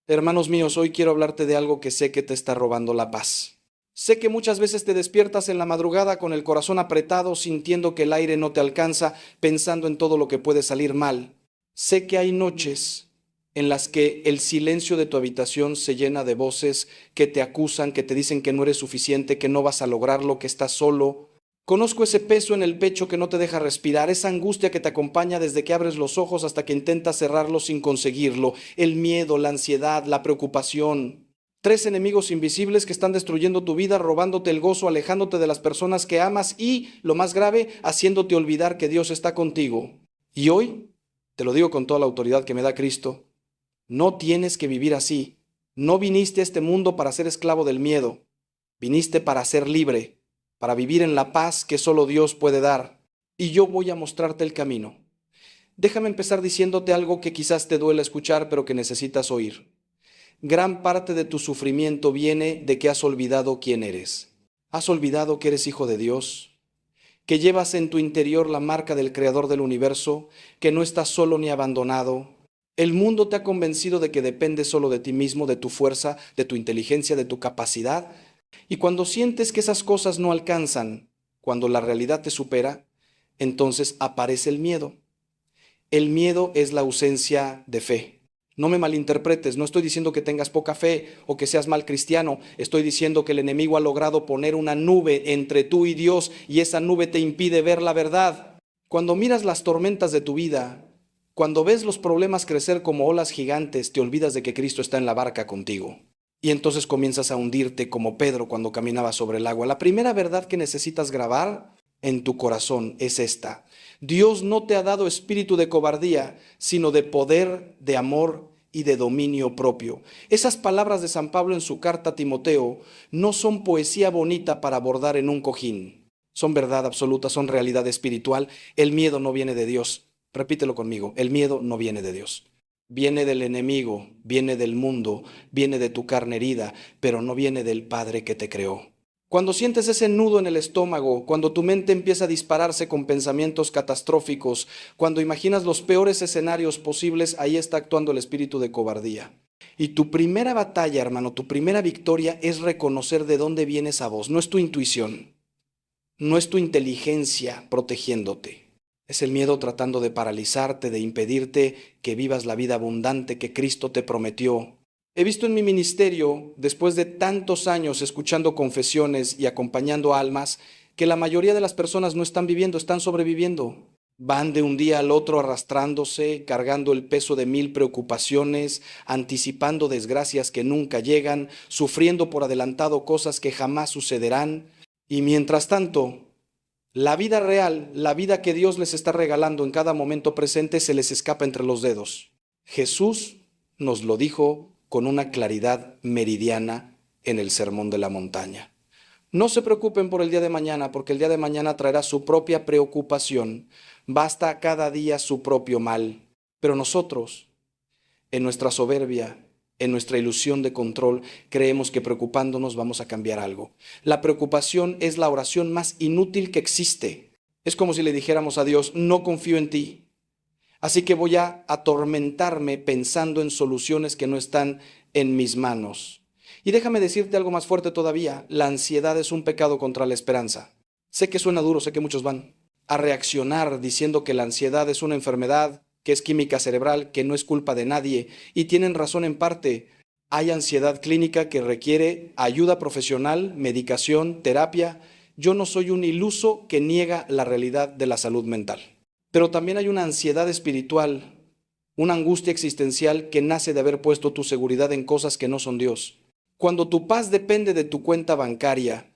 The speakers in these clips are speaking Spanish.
Hermanos míos, hoy quiero hablarte de algo que sé que te está robando la paz. Sé que muchas veces te despiertas en la madrugada con el corazón apretado, sintiendo que el aire no te alcanza, pensando en todo lo que puede salir mal. Sé que hay noches en las que el silencio de tu habitación se llena de voces que te acusan, que te dicen que no eres suficiente, que no vas a lograrlo, que estás solo. Conozco ese peso en el pecho que no te deja respirar, esa angustia que te acompaña desde que abres los ojos hasta que intentas cerrarlos sin conseguirlo, el miedo, la ansiedad, la preocupación. Tres enemigos invisibles que están destruyendo tu vida, robándote el gozo, alejándote de las personas que amas y, lo más grave, haciéndote olvidar que Dios está contigo. Y hoy, te lo digo con toda la autoridad que me da Cristo, no tienes que vivir así. No viniste a este mundo para ser esclavo del miedo, viniste para ser libre, para vivir en la paz que solo Dios puede dar. Y yo voy a mostrarte el camino. Déjame empezar diciéndote algo que quizás te duele escuchar, pero que necesitas oír. Gran parte de tu sufrimiento viene de que has olvidado quién eres. Has olvidado que eres hijo de Dios, que llevas en tu interior la marca del Creador del universo, que no estás solo ni abandonado. El mundo te ha convencido de que dependes solo de ti mismo, de tu fuerza, de tu inteligencia, de tu capacidad. Y cuando sientes que esas cosas no alcanzan, cuando la realidad te supera, entonces aparece el miedo. El miedo es la ausencia de fe. No me malinterpretes, no estoy diciendo que tengas poca fe o que seas mal cristiano, estoy diciendo que el enemigo ha logrado poner una nube entre tú y Dios y esa nube te impide ver la verdad. Cuando miras las tormentas de tu vida, cuando ves los problemas crecer como olas gigantes, te olvidas de que Cristo está en la barca contigo. Y entonces comienzas a hundirte como Pedro cuando caminaba sobre el agua. La primera verdad que necesitas grabar en tu corazón es esta: Dios no te ha dado espíritu de cobardía, sino de poder, de amor y de dominio propio. Esas palabras de San Pablo en su carta a Timoteo no son poesía bonita para bordar en un cojín. Son verdad absoluta, son realidad espiritual. El miedo no viene de Dios. Repítelo conmigo, el miedo no viene de Dios. Viene del enemigo, viene del mundo, viene de tu carne herida, pero no viene del Padre que te creó. Cuando sientes ese nudo en el estómago, cuando tu mente empieza a dispararse con pensamientos catastróficos, cuando imaginas los peores escenarios posibles, ahí está actuando el espíritu de cobardía. Y tu primera batalla, hermano, tu primera victoria es reconocer de dónde viene esa voz. No es tu intuición, no es tu inteligencia protegiéndote. Es el miedo tratando de paralizarte, de impedirte que vivas la vida abundante que Cristo te prometió. He visto en mi ministerio, después de tantos años escuchando confesiones y acompañando almas, que la mayoría de las personas no están viviendo, están sobreviviendo. Van de un día al otro arrastrándose, cargando el peso de 1000 preocupaciones, anticipando desgracias que nunca llegan, sufriendo por adelantado cosas que jamás sucederán. Y mientras tanto, la vida real, la vida que Dios les está regalando en cada momento presente, se les escapa entre los dedos. Jesús nos lo dijo con una claridad meridiana en el Sermón de la Montaña. No se preocupen por el día de mañana, porque el día de mañana traerá su propia preocupación. Basta cada día su propio mal. Pero nosotros, en nuestra soberbia, en nuestra ilusión de control, creemos que preocupándonos vamos a cambiar algo. La preocupación es la oración más inútil que existe. Es como si le dijéramos a Dios: no confío en ti, así que voy a atormentarme pensando en soluciones que no están en mis manos. Y déjame decirte algo más fuerte todavía: la ansiedad es un pecado contra la esperanza. Sé que suena duro, sé que muchos van a reaccionar diciendo que la ansiedad es una enfermedad, que es química cerebral, que no es culpa de nadie, y tienen razón en parte. Hay ansiedad clínica que requiere ayuda profesional, medicación, terapia. Yo no soy un iluso que niega la realidad de la salud mental. Pero también hay una ansiedad espiritual, una angustia existencial que nace de haber puesto tu seguridad en cosas que no son Dios. Cuando tu paz depende de tu cuenta bancaria,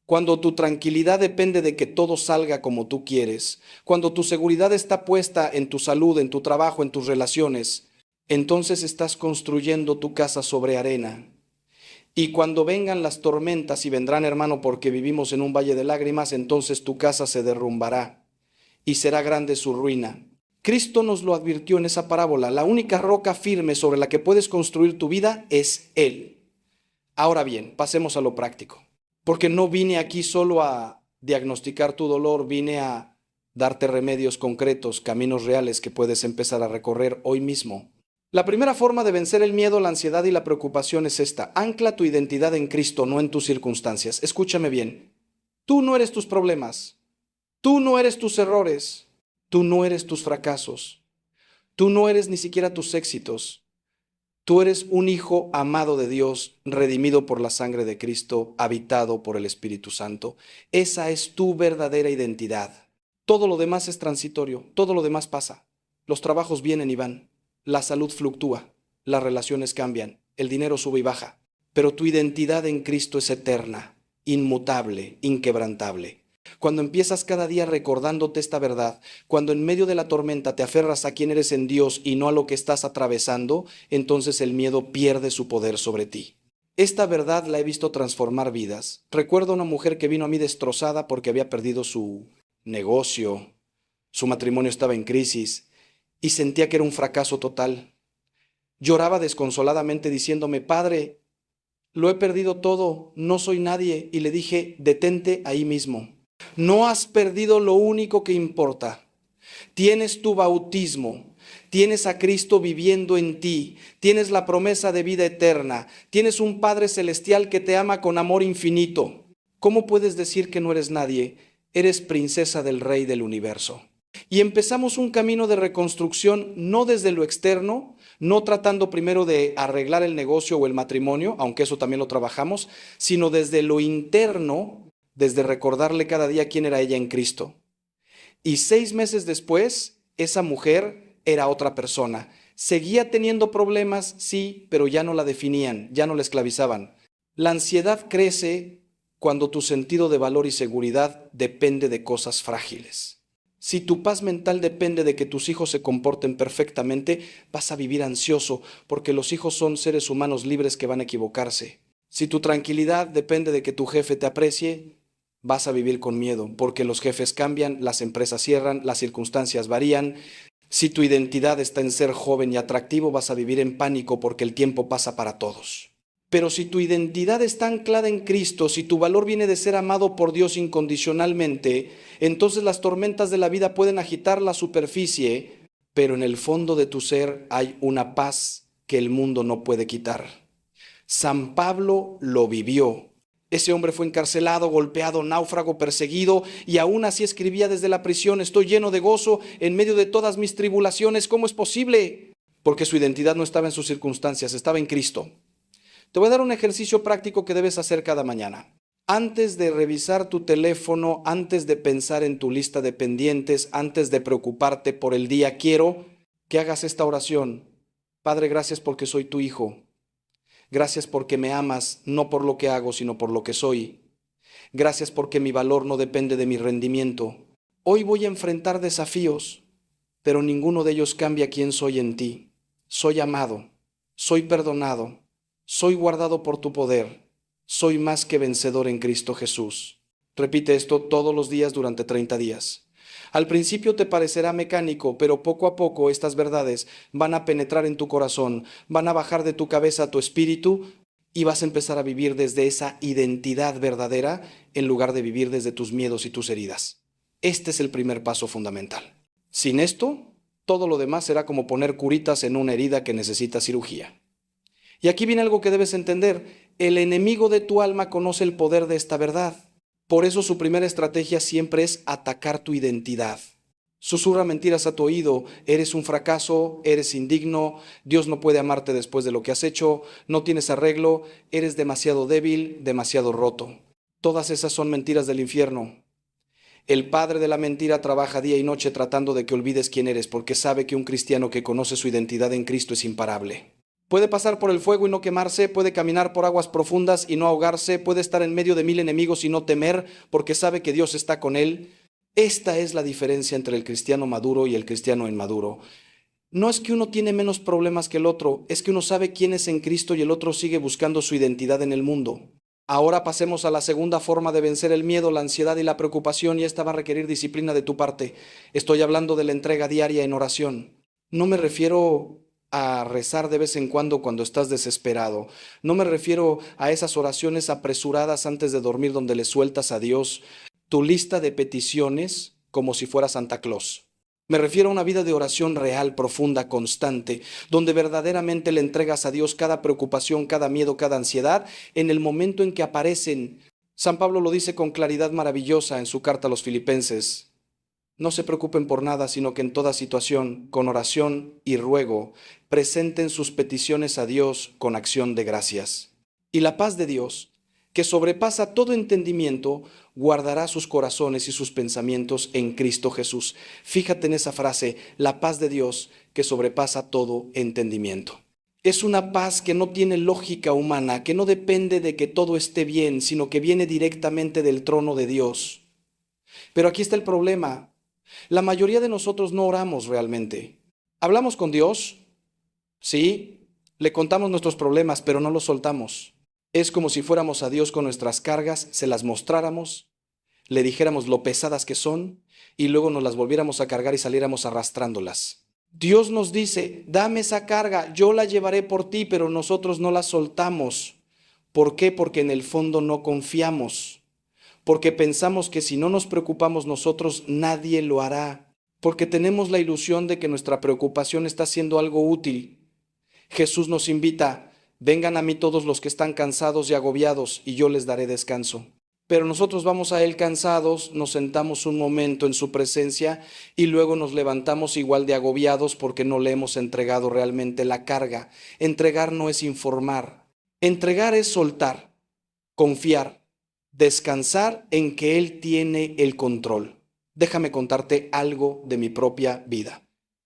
cuando tu tranquilidad depende de que todo salga como tú quieres, cuando tu seguridad está puesta en tu salud, en tu trabajo, en tus relaciones, entonces estás construyendo tu casa sobre arena. Y cuando vengan las tormentas, y vendrán, hermano, porque vivimos en un valle de lágrimas, entonces tu casa se derrumbará y será grande su ruina. Cristo nos lo advirtió en esa parábola: la única roca firme sobre la que puedes construir tu vida es Él. Ahora bien, pasemos a lo práctico, porque no vine aquí solo a diagnosticar tu dolor, vine a darte remedios concretos, caminos reales que puedes empezar a recorrer hoy mismo. La primera forma de vencer el miedo, la ansiedad y la preocupación es esta. Ancla tu identidad en Cristo, no en tus circunstancias. Escúchame bien. Tú no eres tus problemas. Tú no eres tus errores. Tú no eres tus fracasos. Tú no eres ni siquiera tus éxitos. Tú eres un hijo amado de Dios, redimido por la sangre de Cristo, habitado por el Espíritu Santo. Esa es tu verdadera identidad. Todo lo demás es transitorio, todo lo demás pasa. Los trabajos vienen y van, la salud fluctúa, las relaciones cambian, el dinero sube y baja. Pero tu identidad en Cristo es eterna, inmutable, inquebrantable. Cuando empiezas cada día recordándote esta verdad, cuando en medio de la tormenta te aferras a quién eres en Dios y no a lo que estás atravesando, entonces el miedo pierde su poder sobre ti. Esta verdad la he visto transformar vidas. Recuerdo a una mujer que vino a mí destrozada porque había perdido su negocio, su matrimonio estaba en crisis y sentía que era un fracaso total. Lloraba desconsoladamente diciéndome: Padre, lo he perdido todo, no soy nadie. Y le dije: detente ahí mismo. No has perdido lo único que importa. Tienes tu bautismo, tienes a Cristo viviendo en ti, tienes la promesa de vida eterna, tienes un Padre celestial que te ama con amor infinito. ¿Cómo puedes decir que no eres nadie? Eres princesa del Rey del universo. Y empezamos un camino de reconstrucción no desde lo externo, no tratando primero de arreglar el negocio o el matrimonio, aunque eso también lo trabajamos, sino desde lo interno, desde recordarle cada día quién era ella en Cristo. Y 6 meses después, esa mujer era otra persona. Seguía teniendo problemas, sí, pero ya no la definían, ya no la esclavizaban. La ansiedad crece cuando tu sentido de valor y seguridad depende de cosas frágiles. Si tu paz mental depende de que tus hijos se comporten perfectamente, vas a vivir ansioso, porque los hijos son seres humanos libres que van a equivocarse. Si tu tranquilidad depende de que tu jefe te aprecie, vas a vivir con miedo, porque los jefes cambian, las empresas cierran, las circunstancias varían. Si tu identidad está en ser joven y atractivo, vas a vivir en pánico porque el tiempo pasa para todos. Pero si tu identidad está anclada en Cristo, si tu valor viene de ser amado por Dios incondicionalmente, entonces las tormentas de la vida pueden agitar la superficie, pero en el fondo de tu ser hay una paz que el mundo no puede quitar. San Pablo lo vivió. Ese hombre fue encarcelado, golpeado, náufrago, perseguido, y aún así escribía desde la prisión: estoy lleno de gozo en medio de todas mis tribulaciones. ¿Cómo es posible? Porque su identidad no estaba en sus circunstancias, estaba en Cristo. Te voy a dar un ejercicio práctico que debes hacer cada mañana. Antes de revisar tu teléfono, antes de pensar en tu lista de pendientes, antes de preocuparte por el día, quiero que hagas esta oración. Padre, gracias porque soy tu hijo. Gracias porque me amas, no por lo que hago, sino por lo que soy. Gracias porque mi valor no depende de mi rendimiento. Hoy voy a enfrentar desafíos, pero ninguno de ellos cambia quién soy en ti. Soy amado, soy perdonado, soy guardado por tu poder, soy más que vencedor en Cristo Jesús. Repite esto todos los días durante 30 días. Al principio te parecerá mecánico, pero poco a poco estas verdades van a penetrar en tu corazón, van a bajar de tu cabeza a tu espíritu y vas a empezar a vivir desde esa identidad verdadera en lugar de vivir desde tus miedos y tus heridas. Este es el primer paso fundamental. Sin esto, todo lo demás será como poner curitas en una herida que necesita cirugía. Y aquí viene algo que debes entender. El enemigo de tu alma conoce el poder de esta verdad. Por eso su primera estrategia siempre es atacar tu identidad. Susurra mentiras a tu oído: eres un fracaso, eres indigno, Dios no puede amarte después de lo que has hecho, no tienes arreglo, eres demasiado débil, demasiado roto. Todas esas son mentiras del infierno. El padre de la mentira trabaja día y noche tratando de que olvides quién eres, porque sabe que un cristiano que conoce su identidad en Cristo es imparable. Puede pasar por el fuego y no quemarse, puede caminar por aguas profundas y no ahogarse, puede estar en medio de 1000 enemigos y no temer, porque sabe que Dios está con él. Esta es la diferencia entre el cristiano maduro y el cristiano inmaduro. No es que uno tiene menos problemas que el otro, es que uno sabe quién es en Cristo y el otro sigue buscando su identidad en el mundo. Ahora pasemos a la segunda forma de vencer el miedo, la ansiedad y la preocupación, y esta va a requerir disciplina de tu parte. Estoy hablando de la entrega diaria en oración. No me refiero a rezar de vez en cuando estás desesperado. No me refiero a esas oraciones apresuradas antes de dormir donde le sueltas a Dios tu lista de peticiones como si fuera Santa Claus. Me refiero a una vida de oración real, profunda, constante, donde verdaderamente le entregas a Dios cada preocupación, cada miedo, cada ansiedad en el momento en que aparecen. San Pablo lo dice con claridad maravillosa en su carta a los Filipenses. No se preocupen por nada, sino que en toda situación, con oración y ruego, presenten sus peticiones a Dios con acción de gracias. Y la paz de Dios, que sobrepasa todo entendimiento, guardará sus corazones y sus pensamientos en Cristo Jesús. Fíjate en esa frase, la paz de Dios, que sobrepasa todo entendimiento. Es una paz que no tiene lógica humana, que no depende de que todo esté bien, sino que viene directamente del trono de Dios. Pero aquí está el problema. La mayoría de nosotros no oramos realmente. Hablamos con Dios, sí, le contamos nuestros problemas, pero no los soltamos. Es como si fuéramos a Dios con nuestras cargas, se las mostráramos, le dijéramos lo pesadas que son y luego nos las volviéramos a cargar y saliéramos arrastrándolas. Dios nos dice, dame esa carga, yo la llevaré por ti, pero nosotros no la soltamos. ¿Por qué? Porque en el fondo no confiamos. Porque pensamos que si no nos preocupamos nosotros, nadie lo hará. Porque tenemos la ilusión de que nuestra preocupación está haciendo algo útil. Jesús nos invita, vengan a mí todos los que están cansados y agobiados, y yo les daré descanso. Pero nosotros vamos a Él cansados, nos sentamos un momento en su presencia y luego nos levantamos igual de agobiados porque no le hemos entregado realmente la carga. Entregar no es informar. Entregar es soltar, confiar, descansar en que Él tiene el control. Déjame contarte algo de mi propia vida.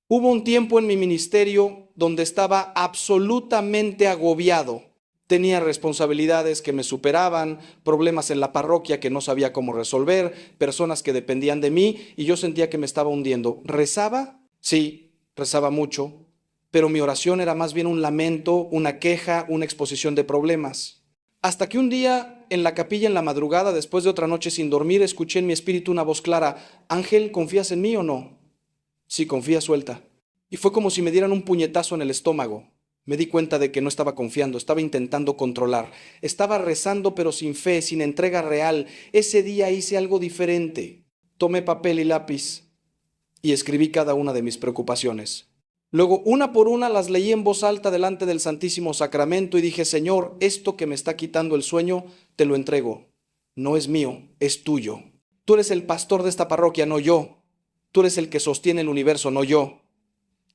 Hubo un tiempo en mi ministerio donde estaba absolutamente agobiado. Tenía responsabilidades que me superaban, problemas en la parroquia que no sabía cómo resolver, personas que dependían de mí y yo sentía que me estaba hundiendo. ¿Rezaba? Sí, rezaba mucho, pero mi oración era más bien un lamento, una queja, una exposición de problemas. Hasta que un día, en la capilla en la madrugada, después de otra noche sin dormir, escuché en mi espíritu una voz clara: Ángel, ¿confías en mí o no? Sí, confía, suelta. Y fue como si me dieran un puñetazo en el estómago. Me di cuenta de que no estaba confiando, estaba intentando controlar. Estaba rezando pero sin fe, sin entrega real. Ese día hice algo diferente. Tomé papel y lápiz y escribí cada una de mis preocupaciones. Luego, una por una, las leí en voz alta delante del Santísimo Sacramento y dije: Señor, esto que me está quitando el sueño, te lo entrego. No es mío, es tuyo. Tú eres el pastor de esta parroquia, no yo. Tú eres el que sostiene el universo, no yo.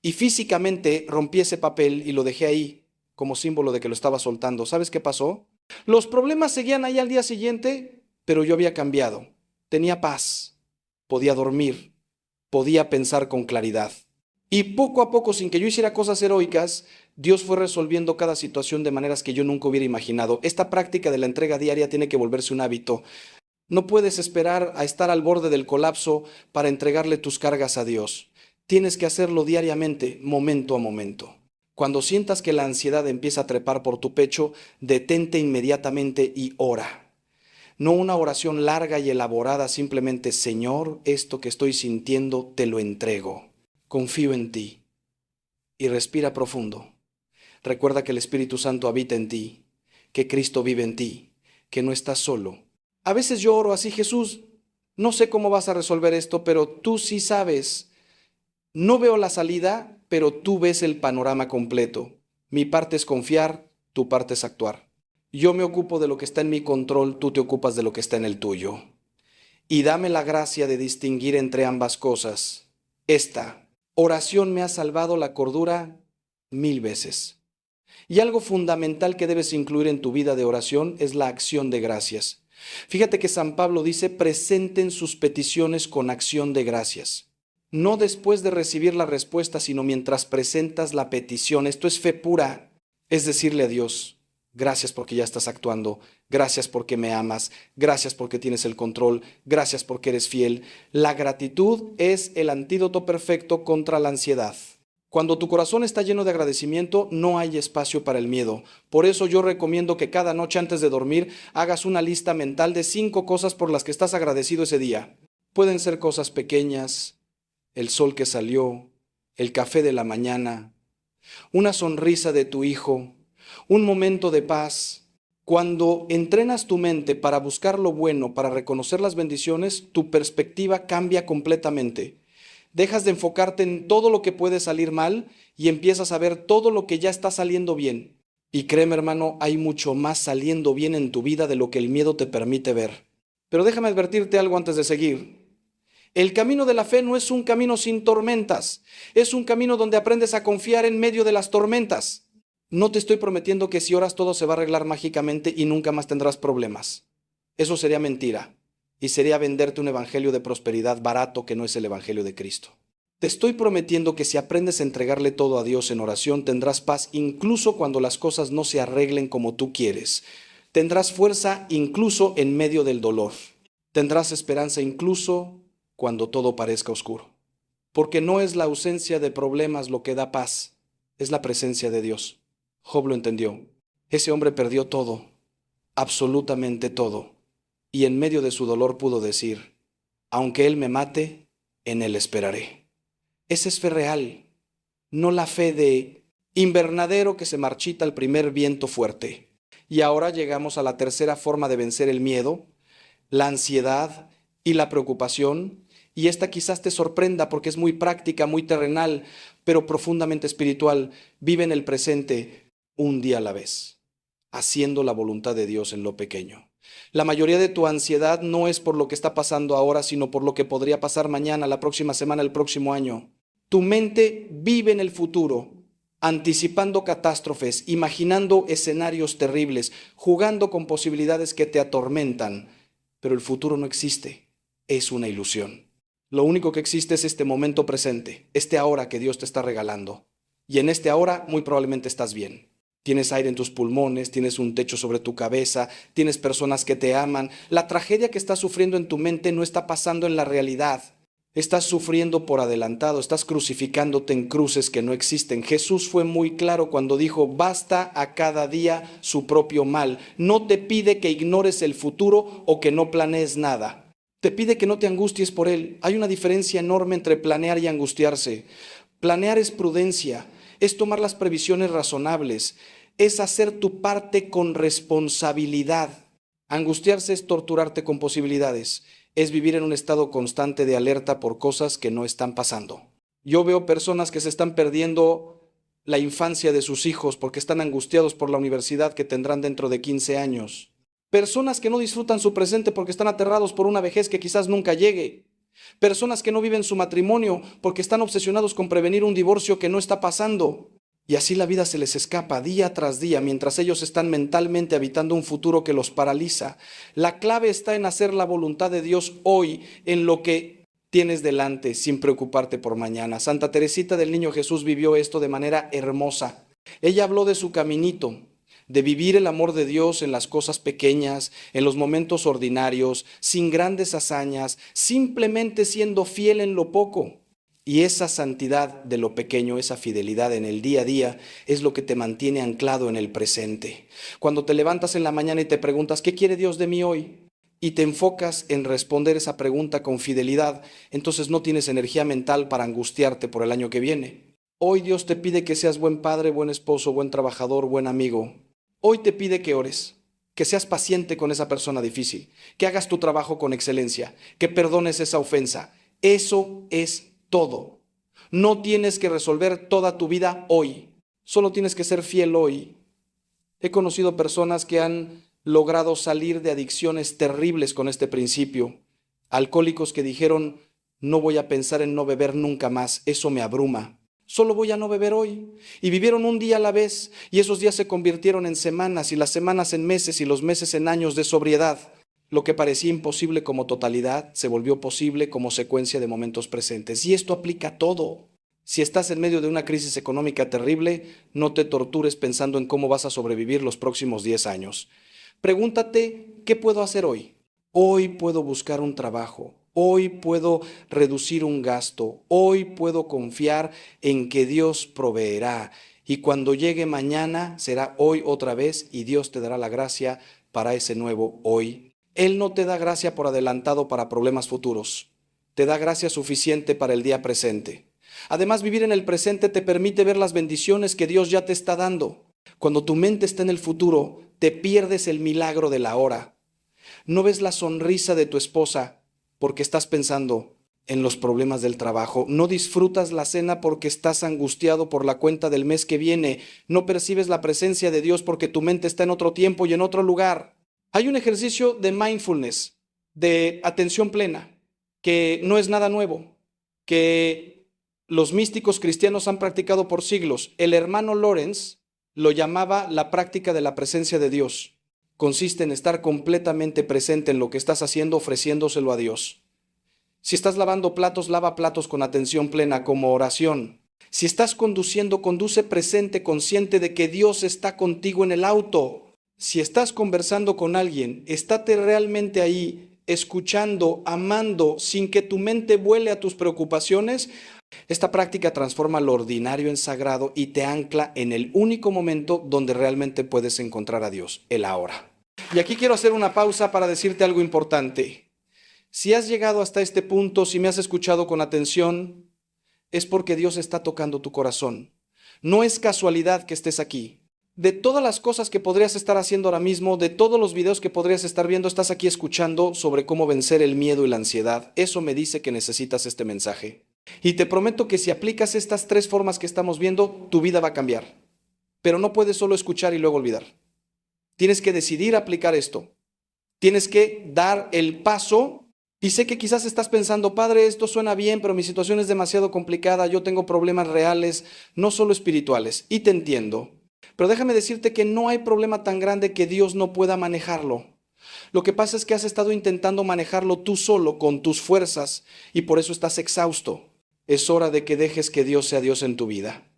Y físicamente rompí ese papel y lo dejé ahí como símbolo de que lo estaba soltando. ¿Sabes qué pasó? Los problemas seguían ahí al día siguiente, pero yo había cambiado. Tenía paz, podía dormir, podía pensar con claridad. Y poco a poco, sin que yo hiciera cosas heroicas, Dios fue resolviendo cada situación de maneras que yo nunca hubiera imaginado. Esta práctica de la entrega diaria tiene que volverse un hábito. No puedes esperar a estar al borde del colapso para entregarle tus cargas a Dios. Tienes que hacerlo diariamente, momento a momento. Cuando sientas que la ansiedad empieza a trepar por tu pecho, detente inmediatamente y ora. No una oración larga y elaborada, simplemente: Señor, esto que estoy sintiendo te lo entrego. Confío en ti. Y respira profundo. Recuerda que el Espíritu Santo habita en ti, que Cristo vive en ti, que no estás solo. A veces yo oro así: Jesús, no sé cómo vas a resolver esto, pero tú sí sabes. No veo la salida, pero tú ves el panorama completo. Mi parte es confiar, tu parte es actuar. Yo me ocupo de lo que está en mi control, tú te ocupas de lo que está en el tuyo. Y dame la gracia de distinguir entre ambas cosas. Esta oración me ha salvado la cordura 1000 veces. Y algo fundamental que debes incluir en tu vida de oración es la acción de gracias. Fíjate que San Pablo dice: presenten sus peticiones con acción de gracias. No después de recibir la respuesta, sino mientras presentas la petición. Esto es fe pura. Es decirle a Dios: gracias porque ya estás actuando, gracias porque me amas, gracias porque tienes el control, gracias porque eres fiel. La gratitud es el antídoto perfecto contra la ansiedad. Cuando tu corazón está lleno de agradecimiento, no hay espacio para el miedo. Por eso yo recomiendo que cada noche antes de dormir hagas una lista mental de 5 cosas por las que estás agradecido ese día. Pueden ser cosas pequeñas: el sol que salió, el café de la mañana, una sonrisa de tu hijo, un momento de paz. Cuando entrenas tu mente para buscar lo bueno, para reconocer las bendiciones, tu perspectiva cambia completamente. Dejas de enfocarte en todo lo que puede salir mal y empiezas a ver todo lo que ya está saliendo bien. Y créeme, hermano, hay mucho más saliendo bien en tu vida de lo que el miedo te permite ver. Pero déjame advertirte algo antes de seguir. El camino de la fe no es un camino sin tormentas, es un camino donde aprendes a confiar en medio de las tormentas. No te estoy prometiendo que si oras todo se va a arreglar mágicamente y nunca más tendrás problemas. Eso sería mentira y sería venderte un evangelio de prosperidad barato que no es el evangelio de Cristo. Te estoy prometiendo que si aprendes a entregarle todo a Dios en oración, tendrás paz incluso cuando las cosas no se arreglen como tú quieres. Tendrás fuerza incluso en medio del dolor. Tendrás esperanza incluso cuando todo parezca oscuro. Porque no es la ausencia de problemas lo que da paz, es la presencia de Dios. Job lo entendió. Ese hombre perdió todo, absolutamente todo. Y en medio de su dolor pudo decir, aunque Él me mate, en Él esperaré. Esa es fe real, no la fe de invernadero que se marchita al primer viento fuerte. Y ahora llegamos a la tercera forma de vencer el miedo, la ansiedad y la preocupación. Y esta quizás te sorprenda porque es muy práctica, muy terrenal, pero profundamente espiritual. Vive en el presente un día a la vez, haciendo la voluntad de Dios en lo pequeño. La mayoría de tu ansiedad no es por lo que está pasando ahora, sino por lo que podría pasar mañana, la próxima semana, el próximo año. Tu mente vive en el futuro, anticipando catástrofes, imaginando escenarios terribles, jugando con posibilidades que te atormentan. Pero el futuro no existe, es una ilusión. Lo único que existe es este momento presente, este ahora que Dios te está regalando. Y en este ahora muy probablemente estás bien. Tienes aire en tus pulmones, tienes un techo sobre tu cabeza, tienes personas que te aman. La tragedia que estás sufriendo en tu mente no está pasando en la realidad. Estás sufriendo por adelantado, estás crucificándote en cruces que no existen. Jesús fue muy claro cuando dijo, basta a cada día su propio mal. No te pide que ignores el futuro o que no planees nada. Te pide que no te angusties por él. Hay una diferencia enorme entre planear y angustiarse. Planear es prudencia, es tomar las previsiones razonables, es hacer tu parte con responsabilidad. Angustiarse es torturarte con posibilidades, es vivir en un estado constante de alerta por cosas que no están pasando. Yo veo personas que se están perdiendo la infancia de sus hijos porque están angustiados por la universidad que tendrán dentro de 15 años. Personas que no disfrutan su presente porque están aterrados por una vejez que quizás nunca llegue. Personas que no viven su matrimonio porque están obsesionados con prevenir un divorcio que no está pasando. Y así la vida se les escapa día tras día mientras ellos están mentalmente habitando un futuro que los paraliza. La clave está en hacer la voluntad de Dios hoy, en lo que tienes delante, sin preocuparte por mañana. Santa Teresita del Niño Jesús vivió esto de manera hermosa. Ella habló de su caminito, de vivir el amor de Dios en las cosas pequeñas, en los momentos ordinarios, sin grandes hazañas, simplemente siendo fiel en lo poco. Y esa santidad de lo pequeño, esa fidelidad en el día a día, es lo que te mantiene anclado en el presente. Cuando te levantas en la mañana y te preguntas, ¿qué quiere Dios de mí hoy? Y te enfocas en responder esa pregunta con fidelidad, entonces no tienes energía mental para angustiarte por el año que viene. Hoy Dios te pide que seas buen padre, buen esposo, buen trabajador, buen amigo. Hoy te pide que ores, que seas paciente con esa persona difícil, que hagas tu trabajo con excelencia, que perdones esa ofensa. Eso es todo. No tienes que resolver toda tu vida hoy, solo tienes que ser fiel hoy. He conocido personas que han logrado salir de adicciones terribles con este principio. Alcohólicos que dijeron, no voy a pensar en no beber nunca más, eso me abruma. Solo voy a no beber hoy. Y vivieron un día a la vez, y esos días se convirtieron en semanas, y las semanas en meses, y los meses en años de sobriedad. Lo que parecía imposible como totalidad se volvió posible como secuencia de momentos presentes. Y esto aplica a todo. Si estás en medio de una crisis económica terrible, no te tortures pensando en cómo vas a sobrevivir los próximos 10 años. Pregúntate, ¿qué puedo hacer hoy? Hoy puedo buscar un trabajo. Hoy puedo reducir un gasto. Hoy puedo confiar en que Dios proveerá. Y cuando llegue mañana, será hoy otra vez y Dios te dará la gracia para ese nuevo hoy. Él no te da gracia por adelantado para problemas futuros. Te da gracia suficiente para el día presente. Además, vivir en el presente te permite ver las bendiciones que Dios ya te está dando. Cuando tu mente está en el futuro, te pierdes el milagro de la hora. No ves la sonrisa de tu esposa porque estás pensando, en los problemas del trabajo. No disfrutas la cena porque estás angustiado por la cuenta del mes que viene. No percibes la presencia de Dios porque tu mente está en otro tiempo y en otro lugar. Hay un ejercicio de mindfulness, de atención plena, que no es nada nuevo, que los místicos cristianos han practicado por siglos. El hermano Lawrence lo llamaba la práctica de la presencia de Dios. Consiste en estar completamente presente en lo que estás haciendo, ofreciéndoselo a Dios. Si estás lavando platos, lava platos con atención plena como oración. Si estás conduciendo, conduce presente, consciente de que Dios está contigo en el auto. Si estás conversando con alguien, estate realmente ahí, escuchando, amando, sin que tu mente vuele a tus preocupaciones. Esta práctica transforma lo ordinario en sagrado y te ancla en el único momento donde realmente puedes encontrar a Dios, el ahora. Y aquí quiero hacer una pausa para decirte algo importante. Si has llegado hasta este punto, si me has escuchado con atención, es porque Dios está tocando tu corazón. No es casualidad que estés aquí. De todas las cosas que podrías estar haciendo ahora mismo, de todos los videos que podrías estar viendo, estás aquí escuchando sobre cómo vencer el miedo y la ansiedad. Eso me dice que necesitas este mensaje. Y te prometo que si aplicas estas 3 formas que estamos viendo, tu vida va a cambiar. Pero no puedes solo escuchar y luego olvidar. Tienes que decidir aplicar esto. Tienes que dar el paso. Y sé que quizás estás pensando, padre, esto suena bien, pero mi situación es demasiado complicada, yo tengo problemas reales, no solo espirituales, y te entiendo. Pero déjame decirte que no hay problema tan grande que Dios no pueda manejarlo. Lo que pasa es que has estado intentando manejarlo tú solo, con tus fuerzas, y por eso estás exhausto. Es hora de que dejes que Dios sea Dios en tu vida.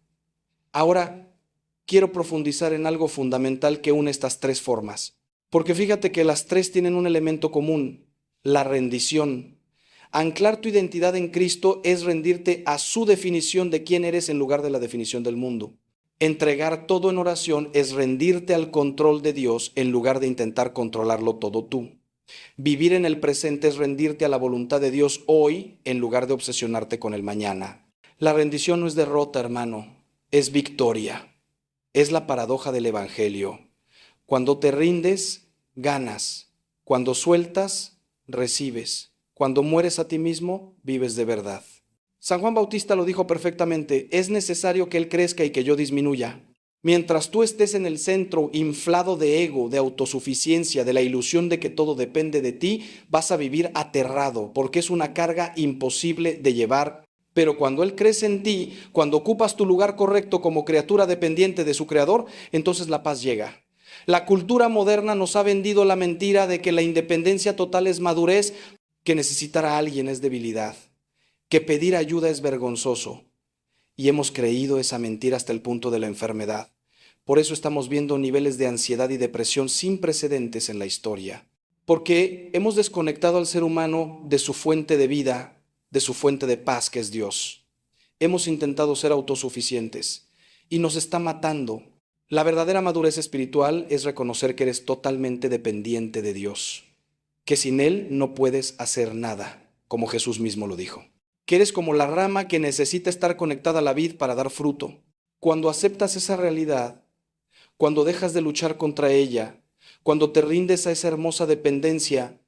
Ahora, quiero profundizar en algo fundamental que une estas 3 formas. Porque fíjate que las 3 tienen un elemento común. La rendición. Anclar tu identidad en Cristo es rendirte a su definición de quién eres en lugar de la definición del mundo. Entregar todo en oración es rendirte al control de Dios en lugar de intentar controlarlo todo tú. Vivir en el presente es rendirte a la voluntad de Dios hoy en lugar de obsesionarte con el mañana. La rendición no es derrota, hermano, es victoria. Es la paradoja del Evangelio. Cuando te rindes, ganas. Cuando sueltas, recibes. Cuando mueres a ti mismo, vives de verdad. San Juan Bautista lo dijo perfectamente, es necesario que Él crezca y que yo disminuya. Mientras tú estés en el centro inflado de ego, de autosuficiencia, de la ilusión de que todo depende de ti, vas a vivir aterrado, porque es una carga imposible de llevar. Pero cuando Él crece en ti, cuando ocupas tu lugar correcto como criatura dependiente de su Creador, entonces la paz llega. La cultura moderna nos ha vendido la mentira de que la independencia total es madurez, que necesitar a alguien es debilidad, que pedir ayuda es vergonzoso. Y hemos creído esa mentira hasta el punto de la enfermedad. Por eso estamos viendo niveles de ansiedad y depresión sin precedentes en la historia. Porque hemos desconectado al ser humano de su fuente de vida, de su fuente de paz, que es Dios. Hemos intentado ser autosuficientes y nos está matando. La verdadera madurez espiritual es reconocer que eres totalmente dependiente de Dios, que sin Él no puedes hacer nada, como Jesús mismo lo dijo. Que eres como la rama que necesita estar conectada a la vid para dar fruto. Cuando aceptas esa realidad, cuando dejas de luchar contra ella, cuando te rindes a esa hermosa dependencia,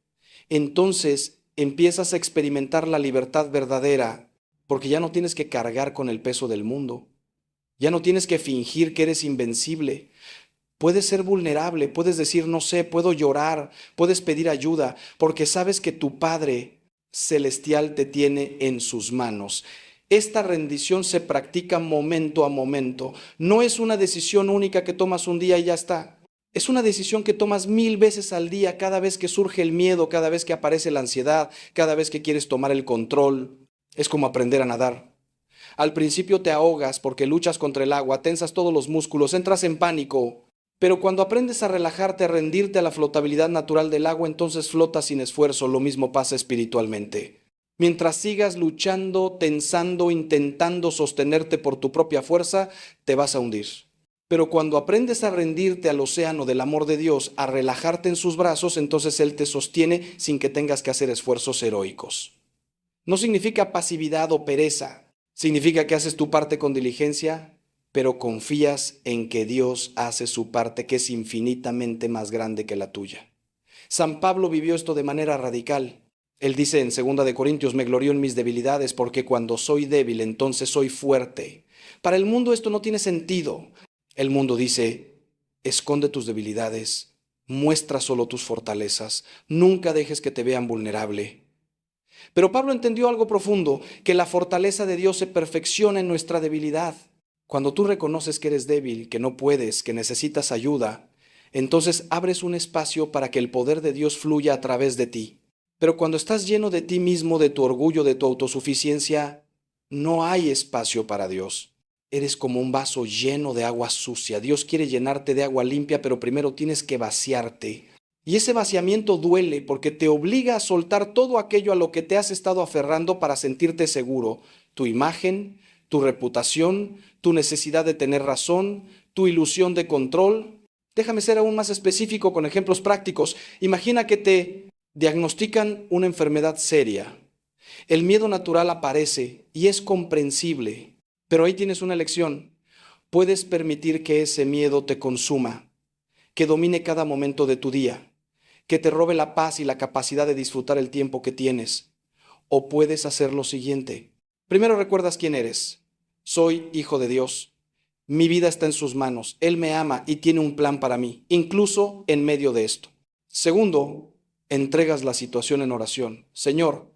entonces empiezas a experimentar la libertad verdadera, porque ya no tienes que cargar con el peso del mundo. Ya no tienes que fingir que eres invencible. Puedes ser vulnerable, puedes decir, no sé, puedo llorar, puedes pedir ayuda, porque sabes que tu Padre celestial te tiene en sus manos. Esta rendición se practica momento a momento. No es una decisión única que tomas un día y ya está. Es una decisión que tomas 1000 veces al día, cada vez que surge el miedo, cada vez que aparece la ansiedad, cada vez que quieres tomar el control. Es como aprender a nadar. Al principio te ahogas porque luchas contra el agua, tensas todos los músculos, entras en pánico. Pero cuando aprendes a relajarte, a rendirte a la flotabilidad natural del agua, entonces flotas sin esfuerzo. Lo mismo pasa espiritualmente. Mientras sigas luchando, tensando, intentando sostenerte por tu propia fuerza, te vas a hundir. Pero cuando aprendes a rendirte al océano del amor de Dios, a relajarte en sus brazos, entonces Él te sostiene sin que tengas que hacer esfuerzos heroicos. No significa pasividad o pereza. Significa que haces tu parte con diligencia, pero confías en que Dios hace su parte, que es infinitamente más grande que la tuya. San Pablo vivió esto de manera radical. Él dice en 2 Corintios, me glorío en mis debilidades porque cuando soy débil entonces soy fuerte. Para el mundo esto no tiene sentido. El mundo dice, esconde tus debilidades, muestra solo tus fortalezas, nunca dejes que te vean vulnerable. Pero Pablo entendió algo profundo, que la fortaleza de Dios se perfecciona en nuestra debilidad. Cuando tú reconoces que eres débil, que no puedes, que necesitas ayuda, entonces abres un espacio para que el poder de Dios fluya a través de ti. Pero cuando estás lleno de ti mismo, de tu orgullo, de tu autosuficiencia, no hay espacio para Dios. Eres como un vaso lleno de agua sucia. Dios quiere llenarte de agua limpia, pero primero tienes que vaciarte. Y ese vaciamiento duele porque te obliga a soltar todo aquello a lo que te has estado aferrando para sentirte seguro. Tu imagen, tu reputación, tu necesidad de tener razón, tu ilusión de control. Déjame ser aún más específico con ejemplos prácticos. Imagina que te diagnostican una enfermedad seria. El miedo natural aparece y es comprensible, pero ahí tienes una elección. Puedes permitir que ese miedo te consuma, que domine cada momento de tu día, que te robe la paz y la capacidad de disfrutar el tiempo que tienes. O puedes hacer lo siguiente. Primero recuerdas quién eres. Soy hijo de Dios. Mi vida está en sus manos. Él me ama y tiene un plan para mí, incluso en medio de esto. Segundo, entregas la situación en oración. Señor,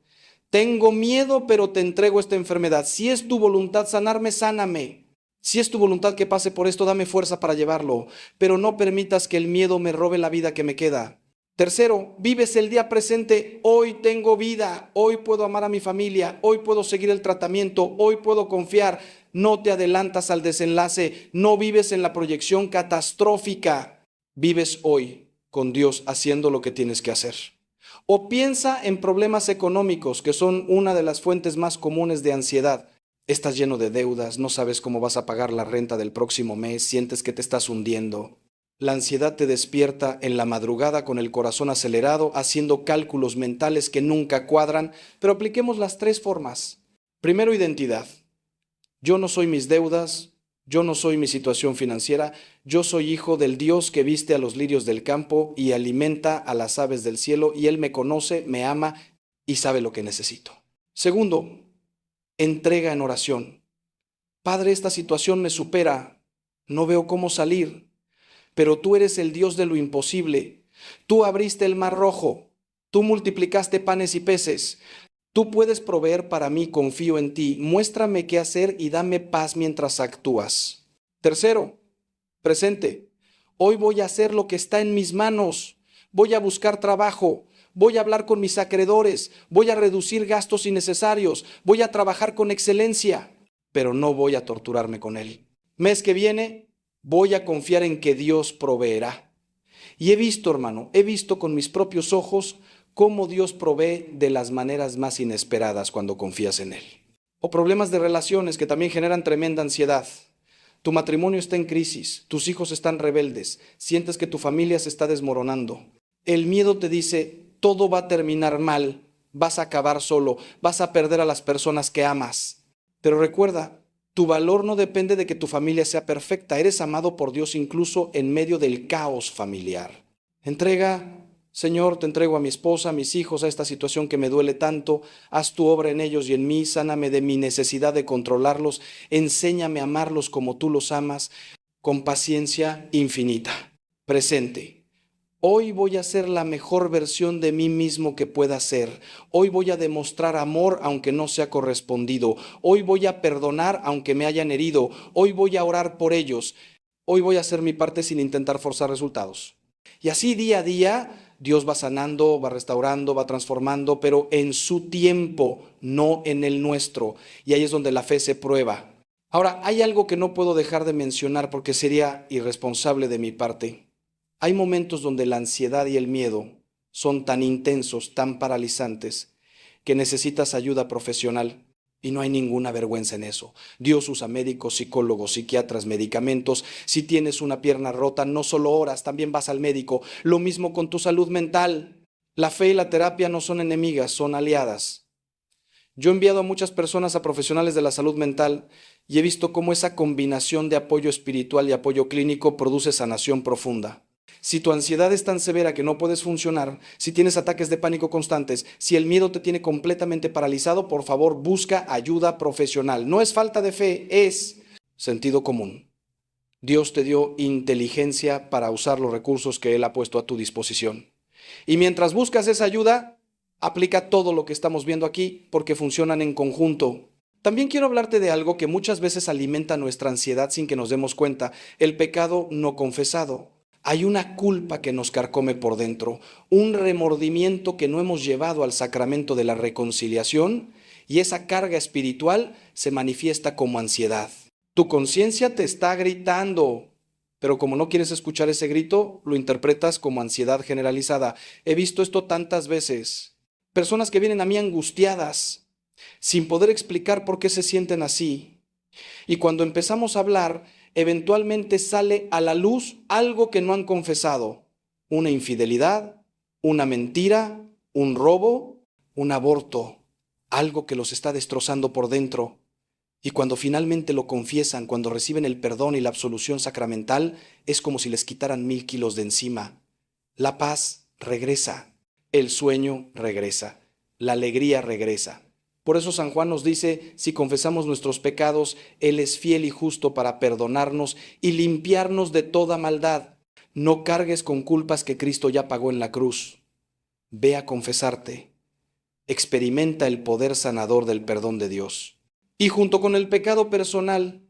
tengo miedo, pero te entrego esta enfermedad. Si es tu voluntad sanarme, sáname. Si es tu voluntad que pase por esto, dame fuerza para llevarlo. Pero no permitas que el miedo me robe la vida que me queda. Tercero, vives el día presente. Hoy tengo vida. Hoy puedo amar a mi familia. Hoy puedo seguir el tratamiento. Hoy puedo confiar. No te adelantas al desenlace. No vives en la proyección catastrófica. Vives hoy con Dios haciendo lo que tienes que hacer. O piensa en problemas económicos, que son una de las fuentes más comunes de ansiedad. Estás lleno de deudas, no sabes cómo vas a pagar la renta del próximo mes, sientes que te estás hundiendo. La ansiedad te despierta en la madrugada con el corazón acelerado, haciendo cálculos mentales que nunca cuadran, pero apliquemos las tres formas. Primero, identidad. Yo no soy mis deudas, yo no soy mi situación financiera, yo soy hijo del Dios que viste a los lirios del campo y alimenta a las aves del cielo, y Él me conoce, me ama y sabe lo que necesito. Segundo, entrega en oración. Padre, esta situación me supera, no veo cómo salir, pero tú eres el Dios de lo imposible. Tú abriste el mar rojo, tú multiplicaste panes y peces. Tú puedes proveer para mí, confío en ti. Muéstrame qué hacer y dame paz mientras actúas. Tercero, presente. Hoy voy a hacer lo que está en mis manos. Voy a buscar trabajo. Voy a hablar con mis acreedores. Voy a reducir gastos innecesarios. Voy a trabajar con excelencia, pero no voy a torturarme con él. Mes que viene, voy a confiar en que Dios proveerá. Y he visto, hermano, he visto con mis propios ojos cómo Dios provee de las maneras más inesperadas cuando confías en Él. O problemas de relaciones que también generan tremenda ansiedad. Tu matrimonio está en crisis, tus hijos están rebeldes, sientes que tu familia se está desmoronando. El miedo te dice, todo va a terminar mal, vas a acabar solo, vas a perder a las personas que amas. Pero recuerda, tu valor no depende de que tu familia sea perfecta, eres amado por Dios incluso en medio del caos familiar. Entrega. Señor, te entrego a mi esposa, a mis hijos, a esta situación que me duele tanto. Haz tu obra en ellos y en mí. Sáname de mi necesidad de controlarlos. Enséñame a amarlos como tú los amas, con paciencia infinita. Presente. Hoy voy a ser la mejor versión de mí mismo que pueda ser. Hoy voy a demostrar amor aunque no sea correspondido. Hoy voy a perdonar aunque me hayan herido. Hoy voy a orar por ellos. Hoy voy a hacer mi parte sin intentar forzar resultados. Y así día a día Dios va sanando, va restaurando, va transformando, pero en su tiempo, no en el nuestro. Y ahí es donde la fe se prueba. Ahora, hay algo que no puedo dejar de mencionar porque sería irresponsable de mi parte. Hay momentos donde la ansiedad y el miedo son tan intensos, tan paralizantes, que necesitas ayuda profesional. Y no hay ninguna vergüenza en eso. Dios usa médicos, psicólogos, psiquiatras, medicamentos. Si tienes una pierna rota, no solo oras, también vas al médico. Lo mismo con tu salud mental. La fe y la terapia no son enemigas, son aliadas. Yo he enviado a muchas personas a profesionales de la salud mental y he visto cómo esa combinación de apoyo espiritual y apoyo clínico produce sanación profunda. Si tu ansiedad es tan severa que no puedes funcionar, si tienes ataques de pánico constantes, si el miedo te tiene completamente paralizado, por favor busca ayuda profesional. No es falta de fe, es sentido común. Dios te dio inteligencia para usar los recursos que Él ha puesto a tu disposición. Y mientras buscas esa ayuda, aplica todo lo que estamos viendo aquí porque funcionan en conjunto. También quiero hablarte de algo que muchas veces alimenta nuestra ansiedad sin que nos demos cuenta, el pecado no confesado. Hay una culpa que nos carcome por dentro, un remordimiento que no hemos llevado al sacramento de la reconciliación y esa carga espiritual se manifiesta como ansiedad. Tu conciencia te está gritando, pero como no quieres escuchar ese grito, lo interpretas como ansiedad generalizada. He visto esto tantas veces. Personas que vienen a mí angustiadas, sin poder explicar por qué se sienten así. Y cuando empezamos a hablar, eventualmente sale a la luz algo que no han confesado. Una infidelidad, una mentira, un robo, un aborto. Algo que los está destrozando por dentro. Y cuando finalmente lo confiesan, cuando reciben el perdón y la absolución sacramental, es como si les quitaran 1000 kilos de encima. La paz regresa, el sueño regresa, la alegría regresa. Por eso San Juan nos dice, si confesamos nuestros pecados, Él es fiel y justo para perdonarnos y limpiarnos de toda maldad. No cargues con culpas que Cristo ya pagó en la cruz. Ve a confesarte. Experimenta el poder sanador del perdón de Dios. Y junto con el pecado personal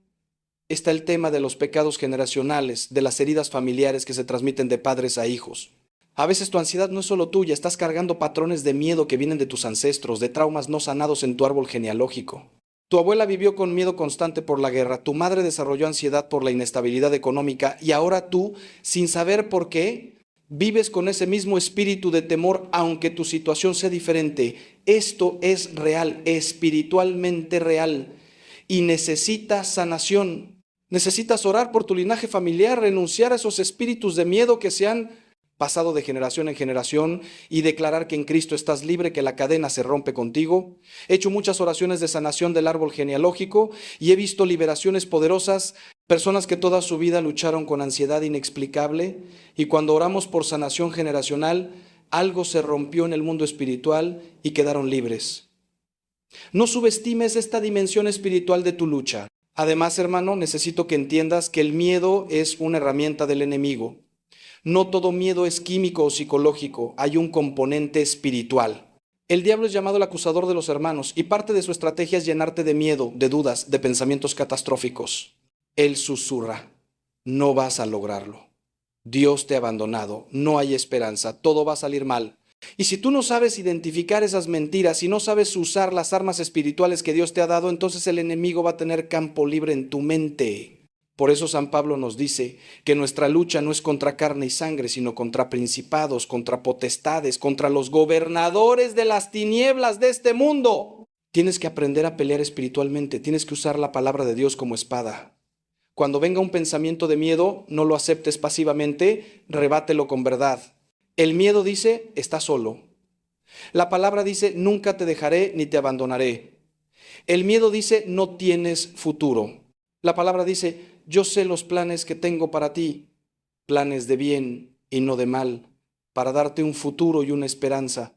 está el tema de los pecados generacionales, de las heridas familiares que se transmiten de padres a hijos. A veces tu ansiedad no es solo tuya, estás cargando patrones de miedo que vienen de tus ancestros, de traumas no sanados en tu árbol genealógico. Tu abuela vivió con miedo constante por la guerra, tu madre desarrolló ansiedad por la inestabilidad económica y ahora tú, sin saber por qué, vives con ese mismo espíritu de temor aunque tu situación sea diferente. Esto es real, espiritualmente real y necesitas sanación. Necesitas orar por tu linaje familiar, renunciar a esos espíritus de miedo que se han pasado de generación en generación y declarar que en Cristo estás libre, que la cadena se rompe contigo. He hecho muchas oraciones de sanación del árbol genealógico y he visto liberaciones poderosas, personas que toda su vida lucharon con ansiedad inexplicable y cuando oramos por sanación generacional, algo se rompió en el mundo espiritual y quedaron libres. No subestimes esta dimensión espiritual de tu lucha. Además, hermano, necesito que entiendas que el miedo es una herramienta del enemigo. No todo miedo es químico o psicológico, hay un componente espiritual. El diablo es llamado el acusador de los hermanos y parte de su estrategia es llenarte de miedo, de dudas, de pensamientos catastróficos. Él susurra, no vas a lograrlo. Dios te ha abandonado, no hay esperanza, todo va a salir mal. Y si tú no sabes identificar esas mentiras y no sabes usar las armas espirituales que Dios te ha dado, entonces el enemigo va a tener campo libre en tu mente. Por eso San Pablo nos dice que nuestra lucha no es contra carne y sangre, sino contra principados, contra potestades, contra los gobernadores de las tinieblas de este mundo. Tienes que aprender a pelear espiritualmente, tienes que usar la palabra de Dios como espada. Cuando venga un pensamiento de miedo, no lo aceptes pasivamente, rebátelo con verdad. El miedo dice, estás solo. La palabra dice, nunca te dejaré ni te abandonaré. El miedo dice, no tienes futuro. La palabra dice, yo sé los planes que tengo para ti, planes de bien y no de mal, para darte un futuro y una esperanza.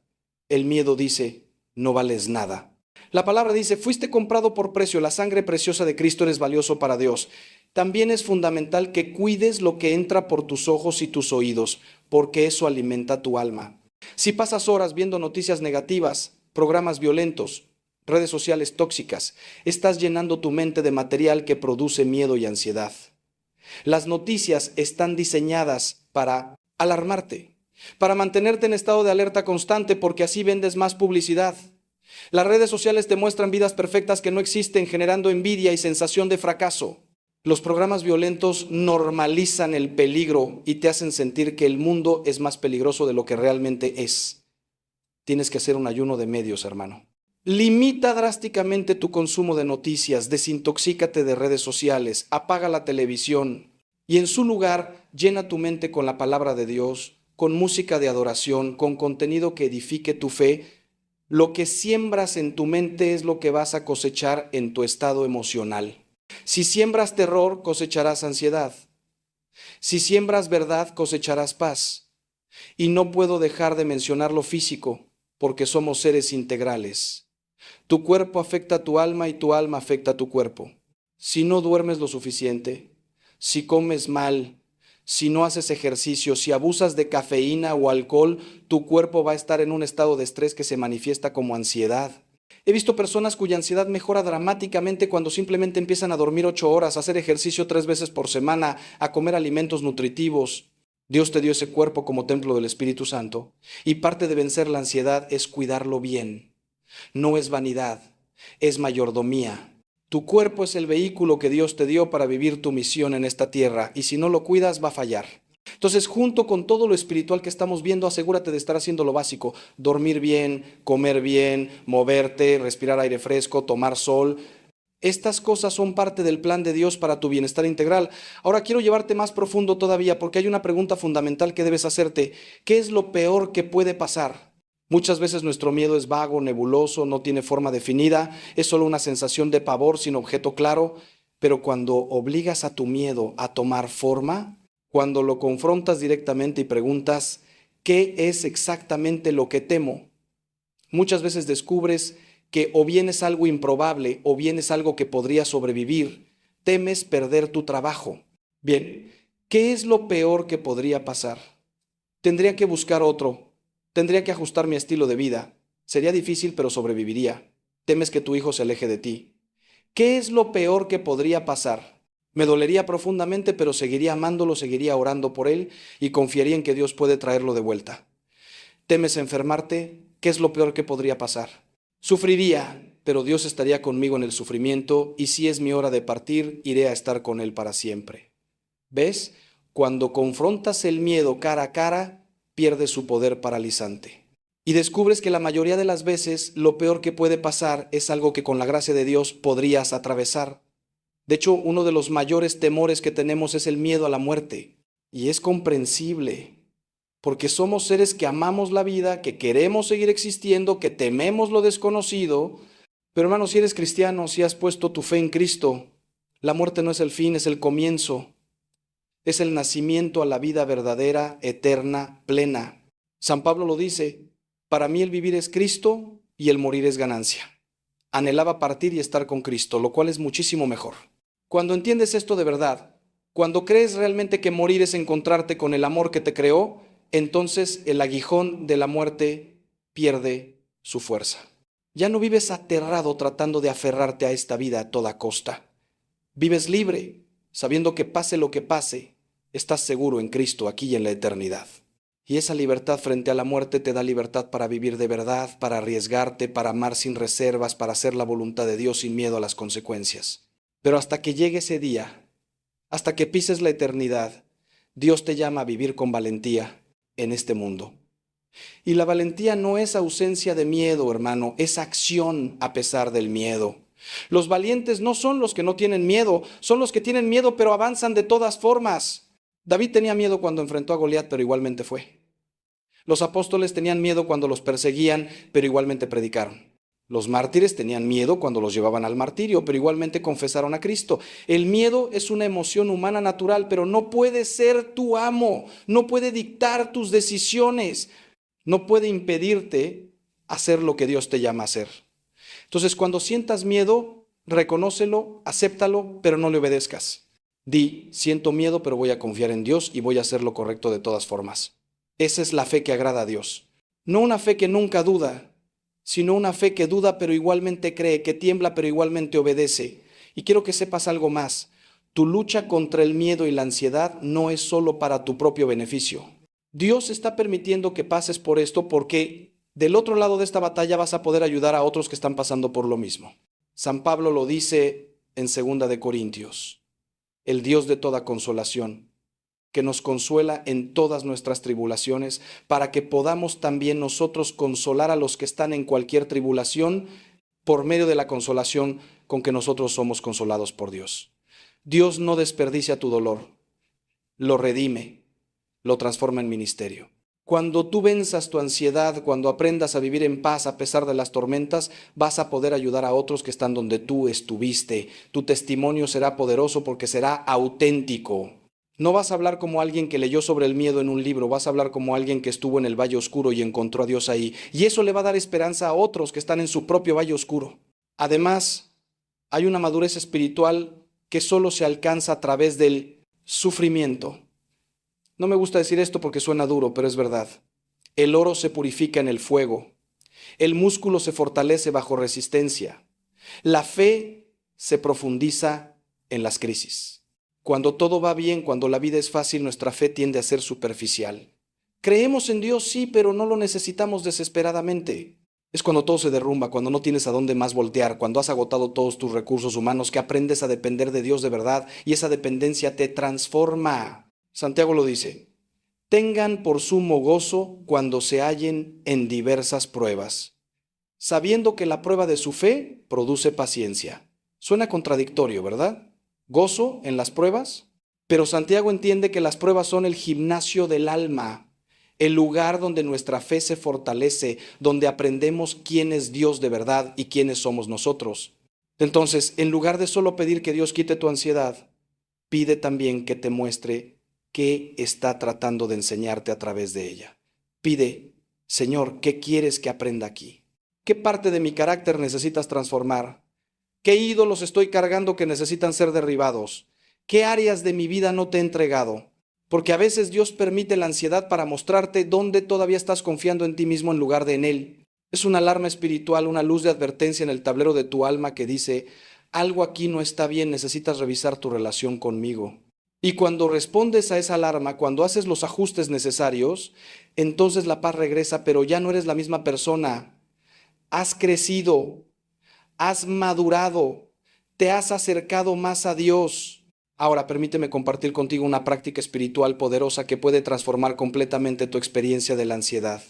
El miedo dice, no vales nada. La palabra dice, fuiste comprado por precio, la sangre preciosa de Cristo eres valioso para Dios. También es fundamental que cuides lo que entra por tus ojos y tus oídos, porque eso alimenta tu alma. Si pasas horas viendo noticias negativas, programas violentos, redes sociales tóxicas, estás llenando tu mente de material que produce miedo y ansiedad. Las noticias están diseñadas para alarmarte, para mantenerte en estado de alerta constante porque así vendes más publicidad. Las redes sociales te muestran vidas perfectas que no existen, generando envidia y sensación de fracaso. Los programas violentos normalizan el peligro y te hacen sentir que el mundo es más peligroso de lo que realmente es. Tienes que hacer un ayuno de medios, hermano. Limita drásticamente tu consumo de noticias, desintoxícate de redes sociales, apaga la televisión y en su lugar llena tu mente con la palabra de Dios, con música de adoración, con contenido que edifique tu fe. Lo que siembras en tu mente es lo que vas a cosechar en tu estado emocional. Si siembras terror, cosecharás ansiedad. Si siembras verdad, cosecharás paz. Y no puedo dejar de mencionar lo físico, porque somos seres integrales. Tu cuerpo afecta a tu alma y tu alma afecta a tu cuerpo. Si no duermes lo suficiente, si comes mal, si no haces ejercicio, si abusas de cafeína o alcohol, tu cuerpo va a estar en un estado de estrés que se manifiesta como ansiedad. He visto personas cuya ansiedad mejora dramáticamente cuando simplemente empiezan a dormir 8 horas, a hacer ejercicio 3 veces por semana, a comer alimentos nutritivos. Dios te dio ese cuerpo como templo del Espíritu Santo, y parte de vencer la ansiedad es cuidarlo bien. No es vanidad, es mayordomía. Tu cuerpo es el vehículo que Dios te dio para vivir tu misión en esta tierra, y si no lo cuidas va a fallar. Entonces, junto con todo lo espiritual que estamos viendo, asegúrate de estar haciendo lo básico: dormir bien, comer bien, moverte, respirar aire fresco, tomar sol. Estas cosas son parte del plan de Dios para tu bienestar integral. Ahora quiero llevarte más profundo todavía, porque hay una pregunta fundamental que debes hacerte. ¿Qué es lo peor que puede pasar? Muchas veces nuestro miedo es vago, nebuloso, no tiene forma definida, es solo una sensación de pavor sin objeto claro, pero cuando obligas a tu miedo a tomar forma, cuando lo confrontas directamente y preguntas, ¿qué es exactamente lo que temo? Muchas veces descubres que o bien es algo improbable o bien es algo que podría sobrevivir. Temes perder tu trabajo. Bien, ¿qué es lo peor que podría pasar? Tendría que buscar otro. Tendría que ajustar mi estilo de vida. Sería difícil, pero sobreviviría. Temes que tu hijo se aleje de ti. ¿Qué es lo peor que podría pasar? Me dolería profundamente, pero seguiría amándolo, seguiría orando por él y confiaría en que Dios puede traerlo de vuelta. ¿Temes enfermarte? ¿Qué es lo peor que podría pasar? Sufriría, pero Dios estaría conmigo en el sufrimiento, y si es mi hora de partir, iré a estar con Él para siempre. ¿Ves? Cuando confrontas el miedo cara a cara, pierde su poder paralizante. Y descubres que la mayoría de las veces lo peor que puede pasar es algo que con la gracia de Dios podrías atravesar. De hecho, uno de los mayores temores que tenemos es el miedo a la muerte. Y es comprensible, porque somos seres que amamos la vida, que queremos seguir existiendo, que tememos lo desconocido. Pero hermano, si eres cristiano, si has puesto tu fe en Cristo, la muerte no es el fin, es el comienzo. Es el nacimiento a la vida verdadera, eterna, plena. San Pablo lo dice: para mí el vivir es Cristo y el morir es ganancia. Anhelaba partir y estar con Cristo, lo cual es muchísimo mejor. Cuando entiendes esto de verdad, cuando crees realmente que morir es encontrarte con el amor que te creó, entonces el aguijón de la muerte pierde su fuerza. Ya no vives aterrado tratando de aferrarte a esta vida a toda costa. Vives libre, sabiendo que pase lo que pase, estás seguro en Cristo aquí y en la eternidad. Y esa libertad frente a la muerte te da libertad para vivir de verdad, para arriesgarte, para amar sin reservas, para hacer la voluntad de Dios sin miedo a las consecuencias. Pero hasta que llegue ese día, hasta que pises la eternidad, Dios te llama a vivir con valentía en este mundo. Y la valentía no es ausencia de miedo, hermano, es acción a pesar del miedo. Los valientes no son los que no tienen miedo, son los que tienen miedo pero avanzan de todas formas. David tenía miedo cuando enfrentó a Goliat, pero igualmente fue. Los apóstoles tenían miedo cuando los perseguían, pero igualmente predicaron. Los mártires tenían miedo cuando los llevaban al martirio, pero igualmente confesaron a Cristo. El miedo es una emoción humana natural, pero no puede ser tu amo, no puede dictar tus decisiones, no puede impedirte hacer lo que Dios te llama a hacer. Entonces, cuando sientas miedo, reconócelo, acéptalo, pero no le obedezcas. Di: siento miedo, pero voy a confiar en Dios y voy a hacer lo correcto de todas formas. Esa es la fe que agrada a Dios. No una fe que nunca duda, sino una fe que duda pero igualmente cree, que tiembla pero igualmente obedece. Y quiero que sepas algo más. Tu lucha contra el miedo y la ansiedad no es solo para tu propio beneficio. Dios está permitiendo que pases por esto porque del otro lado de esta batalla vas a poder ayudar a otros que están pasando por lo mismo. San Pablo lo dice en 2 de Corintios: el Dios de toda consolación, que nos consuela en todas nuestras tribulaciones, para que podamos también nosotros consolar a los que están en cualquier tribulación por medio de la consolación con que nosotros somos consolados por Dios. Dios no desperdicia tu dolor, lo redime, lo transforma en ministerio. Cuando tú venzas tu ansiedad, cuando aprendas a vivir en paz a pesar de las tormentas, vas a poder ayudar a otros que están donde tú estuviste. Tu testimonio será poderoso porque será auténtico. No vas a hablar como alguien que leyó sobre el miedo en un libro, vas a hablar como alguien que estuvo en el valle oscuro y encontró a Dios ahí. Y eso le va a dar esperanza a otros que están en su propio valle oscuro. Además, hay una madurez espiritual que solo se alcanza a través del sufrimiento. No me gusta decir esto porque suena duro, pero es verdad. El oro se purifica en el fuego. El músculo se fortalece bajo resistencia. La fe se profundiza en las crisis. Cuando todo va bien, cuando la vida es fácil, nuestra fe tiende a ser superficial. Creemos en Dios, sí, pero no lo necesitamos desesperadamente. Es cuando todo se derrumba, cuando no tienes a dónde más voltear, cuando has agotado todos tus recursos humanos, que aprendes a depender de Dios de verdad y esa dependencia te transforma. Santiago lo dice: tengan por sumo gozo cuando se hallen en diversas pruebas, sabiendo que la prueba de su fe produce paciencia. Suena contradictorio, ¿verdad? Gozo en las pruebas, pero Santiago entiende que las pruebas son el gimnasio del alma, el lugar donde nuestra fe se fortalece, donde aprendemos quién es Dios de verdad y quiénes somos nosotros. Entonces, en lugar de solo pedir que Dios quite tu ansiedad, pide también que te muestre qué está tratando de enseñarte a través de ella. Pide: Señor, ¿qué quieres que aprenda aquí? ¿Qué parte de mi carácter necesitas transformar? ¿Qué ídolos estoy cargando que necesitan ser derribados? ¿Qué áreas de mi vida no te he entregado? Porque a veces Dios permite la ansiedad para mostrarte dónde todavía estás confiando en ti mismo en lugar de en Él. Es una alarma espiritual, una luz de advertencia en el tablero de tu alma que dice: algo aquí no está bien, necesitas revisar tu relación conmigo. Y cuando respondes a esa alarma, cuando haces los ajustes necesarios, entonces la paz regresa, pero ya no eres la misma persona. Has crecido, has madurado, te has acercado más a Dios. Ahora permíteme compartir contigo una práctica espiritual poderosa que puede transformar completamente tu experiencia de la ansiedad: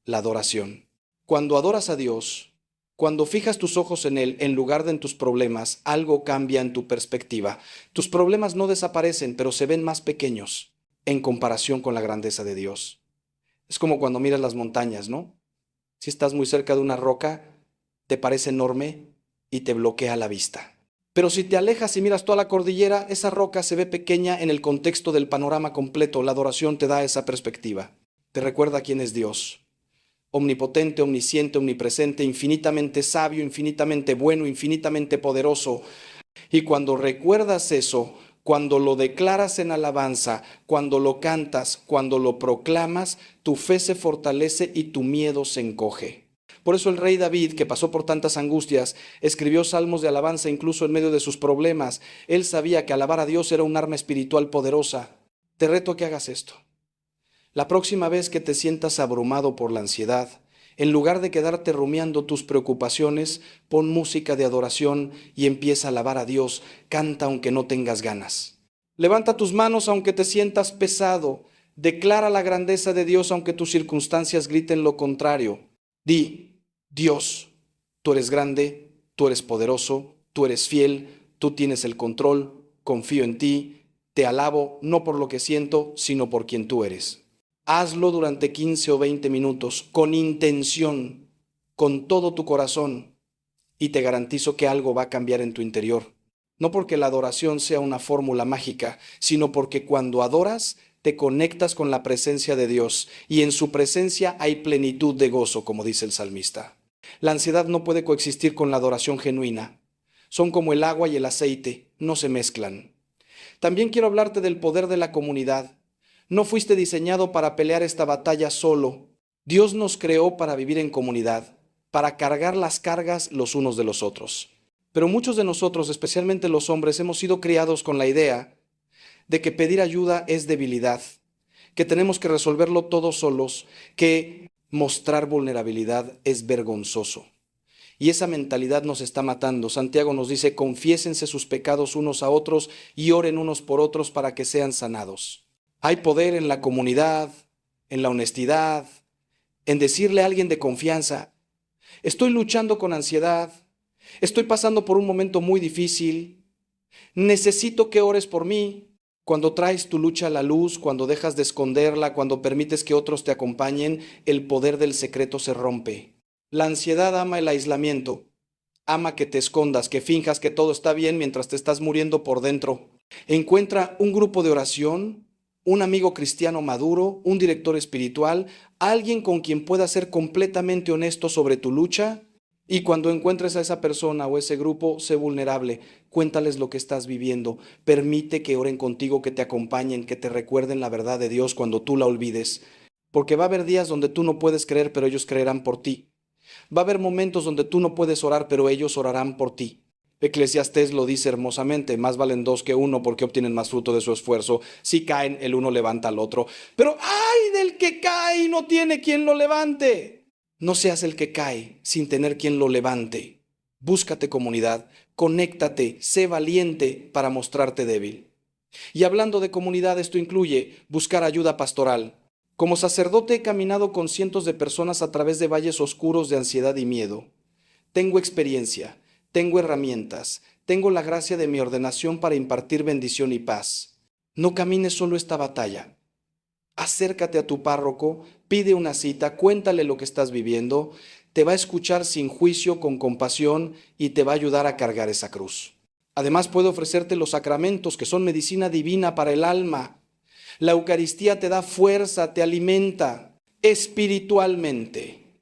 la adoración. Cuando adoras a Dios, cuando fijas tus ojos en Él en lugar de en tus problemas, algo cambia en tu perspectiva. Tus problemas no desaparecen, pero se ven más pequeños en comparación con la grandeza de Dios. Es como cuando miras las montañas, ¿no? Si estás muy cerca de una roca, te parece enorme y te bloquea la vista. Pero si te alejas y miras toda la cordillera, esa roca se ve pequeña en el contexto del panorama completo. La adoración te da esa perspectiva. Te recuerda quién es Dios: omnipotente, omnisciente, omnipresente, infinitamente sabio, infinitamente bueno, infinitamente poderoso. Y cuando recuerdas eso, cuando lo declaras en alabanza, cuando lo cantas, cuando lo proclamas, tu fe se fortalece y tu miedo se encoge. Por eso el rey David, que pasó por tantas angustias, escribió salmos de alabanza incluso en medio de sus problemas. Él sabía que alabar a Dios era un arma espiritual poderosa. Te reto a que hagas esto. La próxima vez que te sientas abrumado por la ansiedad, en lugar de quedarte rumiando tus preocupaciones, pon música de adoración y empieza a alabar a Dios. Canta aunque no tengas ganas. Levanta tus manos aunque te sientas pesado. Declara la grandeza de Dios aunque tus circunstancias griten lo contrario. Di: Dios, tú eres grande, tú eres poderoso, tú eres fiel, tú tienes el control, confío en ti, te alabo no por lo que siento, sino por quien tú eres. Hazlo durante 15 o 20 minutos, con intención, con todo tu corazón, y te garantizo que algo va a cambiar en tu interior. No porque la adoración sea una fórmula mágica, sino porque cuando adoras, te conectas con la presencia de Dios, y en su presencia hay plenitud de gozo, como dice el salmista. La ansiedad no puede coexistir con la adoración genuina. Son como el agua y el aceite, no se mezclan. También quiero hablarte del poder de la comunidad. No fuiste diseñado para pelear esta batalla solo. Dios nos creó para vivir en comunidad, para cargar las cargas los unos de los otros. Pero muchos de nosotros, especialmente los hombres, hemos sido criados con la idea de que pedir ayuda es debilidad, que tenemos que resolverlo todos solos, que mostrar vulnerabilidad es vergonzoso. Y esa mentalidad nos está matando. Santiago nos dice: confiésense sus pecados unos a otros y oren unos por otros para que sean sanados. Hay poder en la comunidad, en la honestidad, en decirle a alguien de confianza: estoy luchando con ansiedad, estoy pasando por un momento muy difícil, necesito que ores por mí. Cuando traes tu lucha a la luz, cuando dejas de esconderla, cuando permites que otros te acompañen, el poder del secreto se rompe. La ansiedad ama el aislamiento, ama que te escondas, que finjas que todo está bien mientras te estás muriendo por dentro. Encuentra un grupo de oración, un amigo cristiano maduro, un director espiritual, alguien con quien puedas ser completamente honesto sobre tu lucha. Y cuando encuentres a esa persona o ese grupo, sé vulnerable, cuéntales lo que estás viviendo, permite que oren contigo, que te acompañen, que te recuerden la verdad de Dios cuando tú la olvides. Porque va a haber días donde tú no puedes creer, pero ellos creerán por ti. Va a haber momentos donde tú no puedes orar, pero ellos orarán por ti. Eclesiastés lo dice hermosamente, más valen dos que uno porque obtienen más fruto de su esfuerzo. Si caen, el uno levanta al otro. Pero ¡ay del que cae y no tiene quien lo levante! No seas el que cae sin tener quien lo levante. Búscate comunidad, conéctate, sé valiente para mostrarte débil. Y hablando de comunidad, esto incluye buscar ayuda pastoral. Como sacerdote he caminado con cientos de personas a través de valles oscuros de ansiedad y miedo. Tengo experiencia, tengo herramientas, tengo la gracia de mi ordenación para impartir bendición y paz. No camines solo esta batalla. Acércate a tu párroco, pide una cita, cuéntale lo que estás viviendo, te va a escuchar sin juicio, con compasión y te va a ayudar a cargar esa cruz. Además puede ofrecerte los sacramentos que son medicina divina para el alma. La Eucaristía te da fuerza, te alimenta espiritualmente.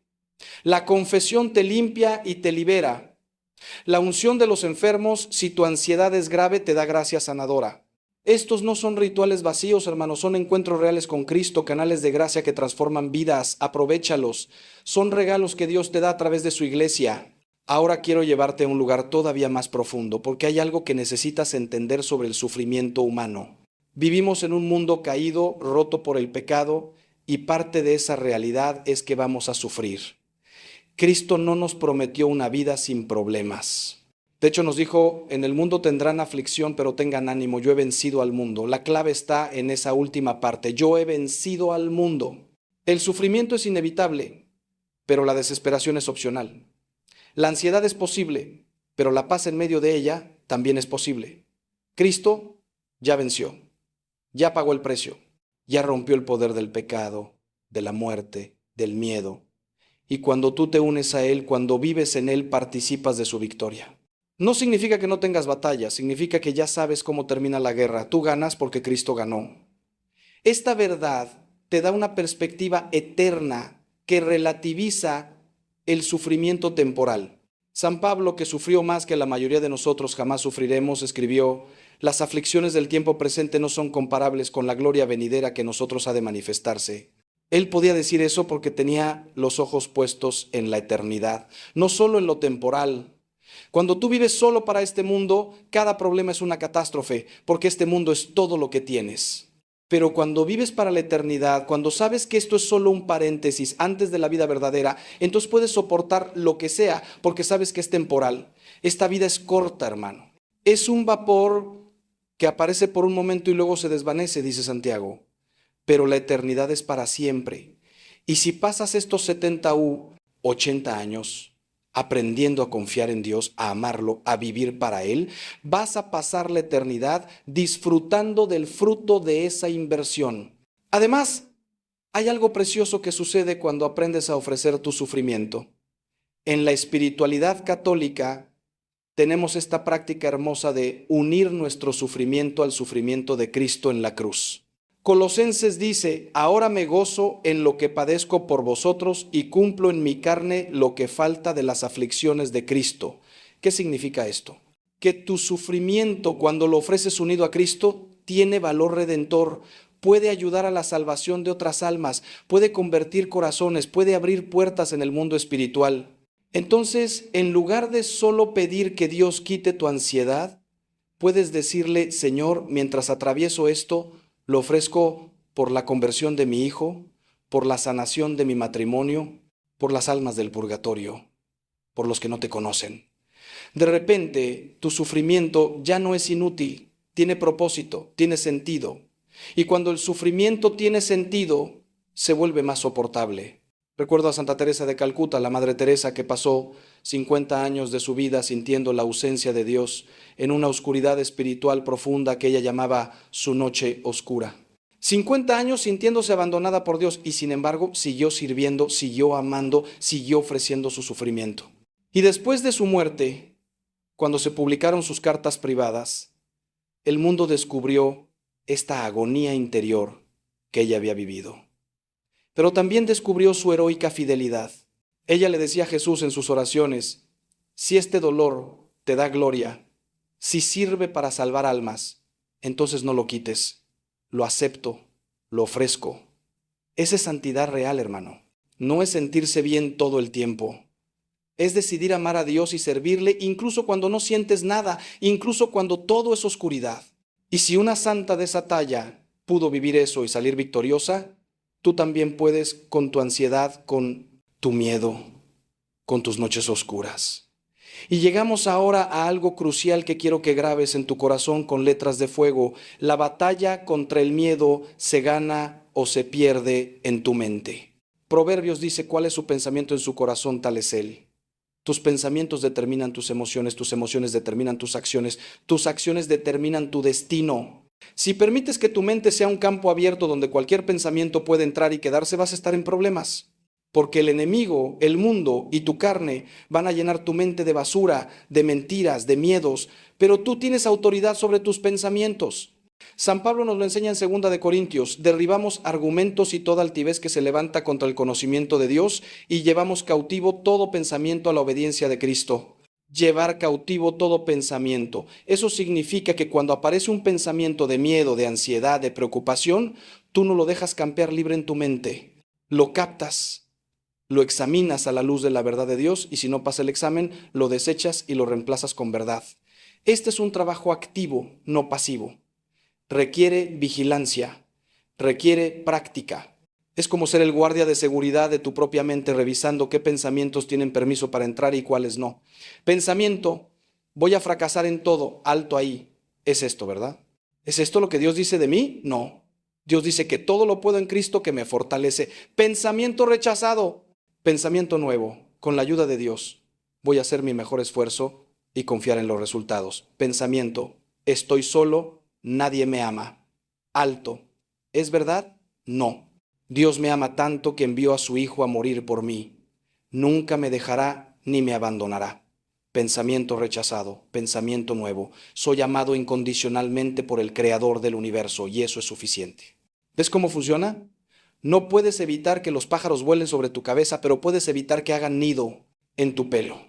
La confesión te limpia y te libera. La unción de los enfermos, si tu ansiedad es grave, te da gracia sanadora. Estos no son rituales vacíos, hermanos, son encuentros reales con Cristo, canales de gracia que transforman vidas. Aprovéchalos. Son regalos que Dios te da a través de su iglesia. Ahora quiero llevarte a un lugar todavía más profundo, porque hay algo que necesitas entender sobre el sufrimiento humano. Vivimos en un mundo caído, roto por el pecado, y parte de esa realidad es que vamos a sufrir. Cristo no nos prometió una vida sin problemas. De hecho, nos dijo, en el mundo tendrán aflicción, pero tengan ánimo, yo he vencido al mundo. La clave está en esa última parte, yo he vencido al mundo. El sufrimiento es inevitable, pero la desesperación es opcional. La ansiedad es posible, pero la paz en medio de ella también es posible. Cristo ya venció, ya pagó el precio, ya rompió el poder del pecado, de la muerte, del miedo. Y cuando tú te unes a Él, cuando vives en Él, participas de su victoria. No significa que no tengas batalla, significa que ya sabes cómo termina la guerra. Tú ganas porque Cristo ganó. Esta verdad te da una perspectiva eterna que relativiza el sufrimiento temporal. San Pablo, que sufrió más que la mayoría de nosotros jamás sufriremos, escribió: las aflicciones del tiempo presente no son comparables con la gloria venidera que en nosotros ha de manifestarse. Él podía decir eso porque tenía los ojos puestos en la eternidad, no solo en lo temporal. Cuando tú vives solo para este mundo, cada problema es una catástrofe, porque este mundo es todo lo que tienes. Pero cuando vives para la eternidad, cuando sabes que esto es solo un paréntesis antes de la vida verdadera, entonces puedes soportar lo que sea, porque sabes que es temporal. Esta vida es corta, hermano. Es un vapor que aparece por un momento y luego se desvanece, dice Santiago. Pero la eternidad es para siempre. Y si pasas estos 70 u 80 años aprendiendo a confiar en Dios, a amarlo, a vivir para Él, vas a pasar la eternidad disfrutando del fruto de esa inversión. Además, hay algo precioso que sucede cuando aprendes a ofrecer tu sufrimiento. En la espiritualidad católica tenemos esta práctica hermosa de unir nuestro sufrimiento al sufrimiento de Cristo en la cruz. Colosenses dice: ahora me gozo en lo que padezco por vosotros y cumplo en mi carne lo que falta de las aflicciones de Cristo. ¿Qué significa esto? Que tu sufrimiento, cuando lo ofreces unido a Cristo, tiene valor redentor, puede ayudar a la salvación de otras almas, puede convertir corazones, puede abrir puertas en el mundo espiritual. Entonces, en lugar de solo pedir que Dios quite tu ansiedad, puedes decirle: Señor, mientras atravieso esto, lo ofrezco por la conversión de mi hijo, por la sanación de mi matrimonio, por las almas del purgatorio, por los que no te conocen. De repente, tu sufrimiento ya no es inútil, tiene propósito, tiene sentido. Y cuando el sufrimiento tiene sentido, se vuelve más soportable. Recuerdo a Santa Teresa de Calcuta, la Madre Teresa, que pasó 50 años de su vida sintiendo la ausencia de Dios en una oscuridad espiritual profunda que ella llamaba su noche oscura. 50 años sintiéndose abandonada por Dios y sin embargo siguió sirviendo, siguió amando, siguió ofreciendo su sufrimiento. Y después de su muerte, cuando se publicaron sus cartas privadas, el mundo descubrió esta agonía interior que ella había vivido. Pero también descubrió su heroica fidelidad. Ella le decía a Jesús en sus oraciones: si este dolor te da gloria, si sirve para salvar almas, entonces no lo quites. Lo acepto, lo ofrezco. Esa es santidad real, hermano. No es sentirse bien todo el tiempo. Es decidir amar a Dios y servirle incluso cuando no sientes nada, incluso cuando todo es oscuridad. Y si una santa de esa talla pudo vivir eso y salir victoriosa, tú también puedes, con tu ansiedad, con tu miedo, con tus noches oscuras. Y llegamos ahora a algo crucial que quiero que grabes en tu corazón con letras de fuego. La batalla contra el miedo se gana o se pierde en tu mente. Proverbios dice: cuál es su pensamiento en su corazón, tal es él. Tus pensamientos determinan tus emociones determinan tus acciones determinan tu destino. Si permites que tu mente sea un campo abierto donde cualquier pensamiento puede entrar y quedarse, vas a estar en problemas. Porque el enemigo, el mundo y tu carne van a llenar tu mente de basura, de mentiras, de miedos, pero tú tienes autoridad sobre tus pensamientos. San Pablo nos lo enseña en 2 de Corintios: derribamos argumentos y toda altivez que se levanta contra el conocimiento de Dios y llevamos cautivo todo pensamiento a la obediencia de Cristo. Llevar cautivo todo pensamiento. Eso significa que cuando aparece un pensamiento de miedo, de ansiedad, de preocupación, tú no lo dejas campear libre en tu mente. Lo captas, lo examinas a la luz de la verdad de Dios y si no pasa el examen, lo desechas y lo reemplazas con verdad. Este es un trabajo activo, no pasivo. Requiere vigilancia, requiere práctica. Es como ser el guardia de seguridad de tu propia mente, revisando qué pensamientos tienen permiso para entrar y cuáles no. Pensamiento: voy a fracasar en todo, alto ahí. Es esto, ¿verdad? ¿Es esto lo que Dios dice de mí? No. Dios dice que todo lo puedo en Cristo que me fortalece. Pensamiento rechazado. Pensamiento nuevo: con la ayuda de Dios voy a hacer mi mejor esfuerzo y confiar en los resultados. Pensamiento: estoy solo, nadie me ama. Alto. ¿Es verdad? No. Dios me ama tanto que envió a su Hijo a morir por mí. Nunca me dejará ni me abandonará. Pensamiento rechazado, pensamiento nuevo. Soy amado incondicionalmente por el Creador del universo y eso es suficiente. ¿Ves cómo funciona? No puedes evitar que los pájaros vuelen sobre tu cabeza, pero puedes evitar que hagan nido en tu pelo.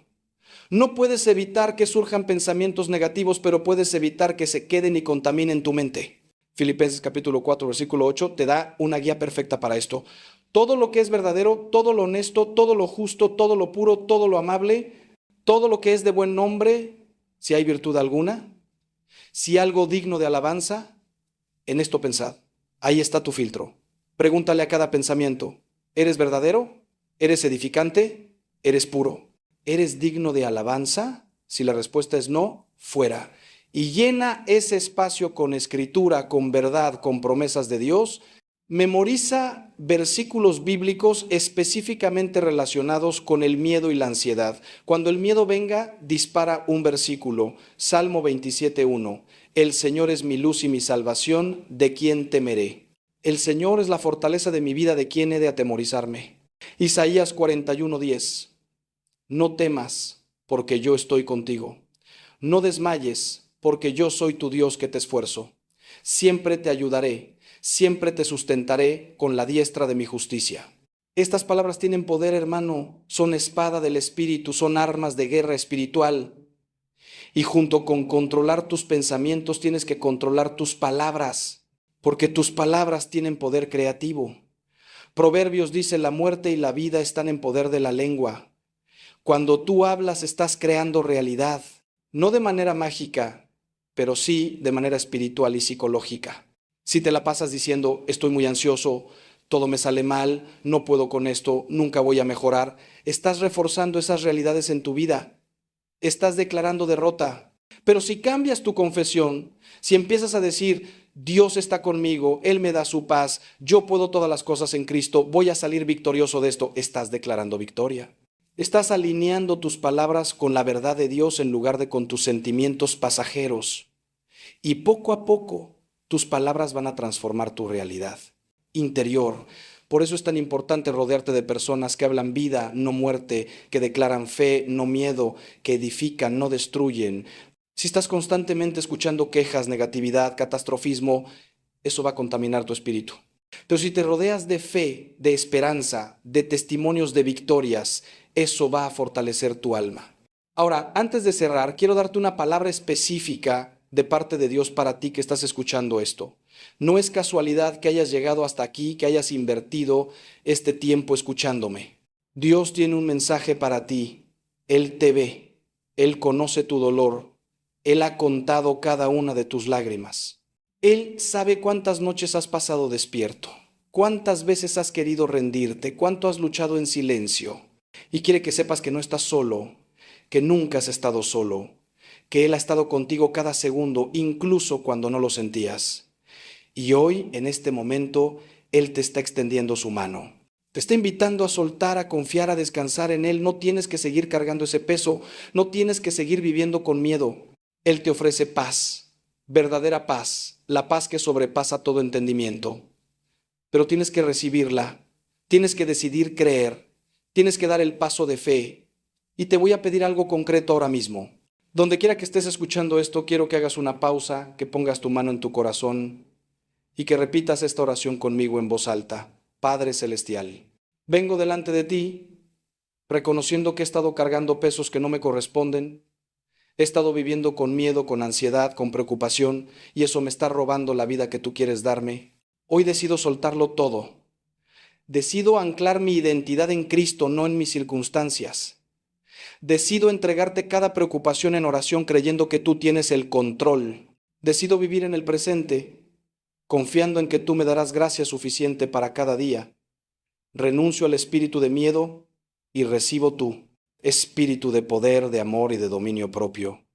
No puedes evitar que surjan pensamientos negativos, pero puedes evitar que se queden y contaminen tu mente. Filipenses capítulo 4, versículo 8 te da una guía perfecta para esto. Todo lo que es verdadero, todo lo honesto, todo lo justo, todo lo puro, todo lo amable, todo lo que es de buen nombre, si hay virtud alguna, si algo digno de alabanza, en esto pensad. Ahí está tu filtro. Pregúntale a cada pensamiento: ¿eres verdadero? ¿Eres edificante? ¿Eres puro? ¿Eres digno de alabanza? Si la respuesta es no, fuera. Y llena ese espacio con escritura, con verdad, con promesas de Dios. Memoriza versículos bíblicos específicamente relacionados con el miedo y la ansiedad. Cuando el miedo venga, dispara un versículo. Salmo 27:1. El Señor es mi luz y mi salvación, ¿de quién temeré? El Señor es la fortaleza de mi vida, ¿de quién he de atemorizarme? Isaías 41:10. No temas, porque yo estoy contigo. No desmayes, porque yo soy tu Dios que te esfuerzo. Siempre te ayudaré, siempre te sustentaré con la diestra de mi justicia. Estas palabras tienen poder, hermano. Son espada del Espíritu, son armas de guerra espiritual. Y junto con controlar tus pensamientos, tienes que controlar tus palabras, porque tus palabras tienen poder creativo. Proverbios dice: la muerte y la vida están en poder de la lengua. Cuando tú hablas, estás creando realidad, no de manera mágica, pero sí de manera espiritual y psicológica. Si te la pasas diciendo: estoy muy ansioso, todo me sale mal, no puedo con esto, nunca voy a mejorar, estás reforzando esas realidades en tu vida. Estás declarando derrota. Pero si cambias tu confesión, si empiezas a decir: Dios está conmigo, Él me da su paz, yo puedo todas las cosas en Cristo, voy a salir victorioso de esto, estás declarando victoria. Estás alineando tus palabras con la verdad de Dios en lugar de con tus sentimientos pasajeros. Y poco a poco tus palabras van a transformar tu realidad interior. Por eso es tan importante rodearte de personas que hablan vida, no muerte, que declaran fe, no miedo, que edifican, no destruyen. Si estás constantemente escuchando quejas, negatividad, catastrofismo, eso va a contaminar tu espíritu. Pero si te rodeas de fe, de esperanza, de testimonios de victorias, eso va a fortalecer tu alma. Ahora, antes de cerrar, quiero darte una palabra específica de parte de Dios para ti que estás escuchando esto. No es casualidad que hayas llegado hasta aquí, que hayas invertido este tiempo escuchándome. Dios tiene un mensaje para ti. Él te ve, Él conoce tu dolor, Él ha contado cada una de tus lágrimas. Él sabe cuántas noches has pasado despierto, cuántas veces has querido rendirte, cuánto has luchado en silencio. Y quiere que sepas que no estás solo, que nunca has estado solo, que Él ha estado contigo cada segundo, incluso cuando no lo sentías. Y hoy, en este momento, Él te está extendiendo su mano. Te está invitando a soltar, a confiar, a descansar en Él. No tienes que seguir cargando ese peso, no tienes que seguir viviendo con miedo. Él te ofrece paz, verdadera paz, la paz que sobrepasa todo entendimiento. Pero tienes que recibirla, tienes que decidir creer, tienes que dar el paso de fe. Y te voy a pedir algo concreto ahora mismo. Donde quiera que estés escuchando esto, quiero que hagas una pausa, que pongas tu mano en tu corazón y que repitas esta oración conmigo en voz alta. Padre Celestial, vengo delante de ti, reconociendo que he estado cargando pesos que no me corresponden. He estado viviendo con miedo, con ansiedad, con preocupación, y eso me está robando la vida que tú quieres darme. Hoy decido soltarlo todo. Decido anclar mi identidad en Cristo, no en mis circunstancias. Decido entregarte cada preocupación en oración creyendo que tú tienes el control. Decido vivir en el presente, confiando en que tú me darás gracia suficiente para cada día. Renuncio al espíritu de miedo y recibo tú, espíritu de poder, de amor y de dominio propio.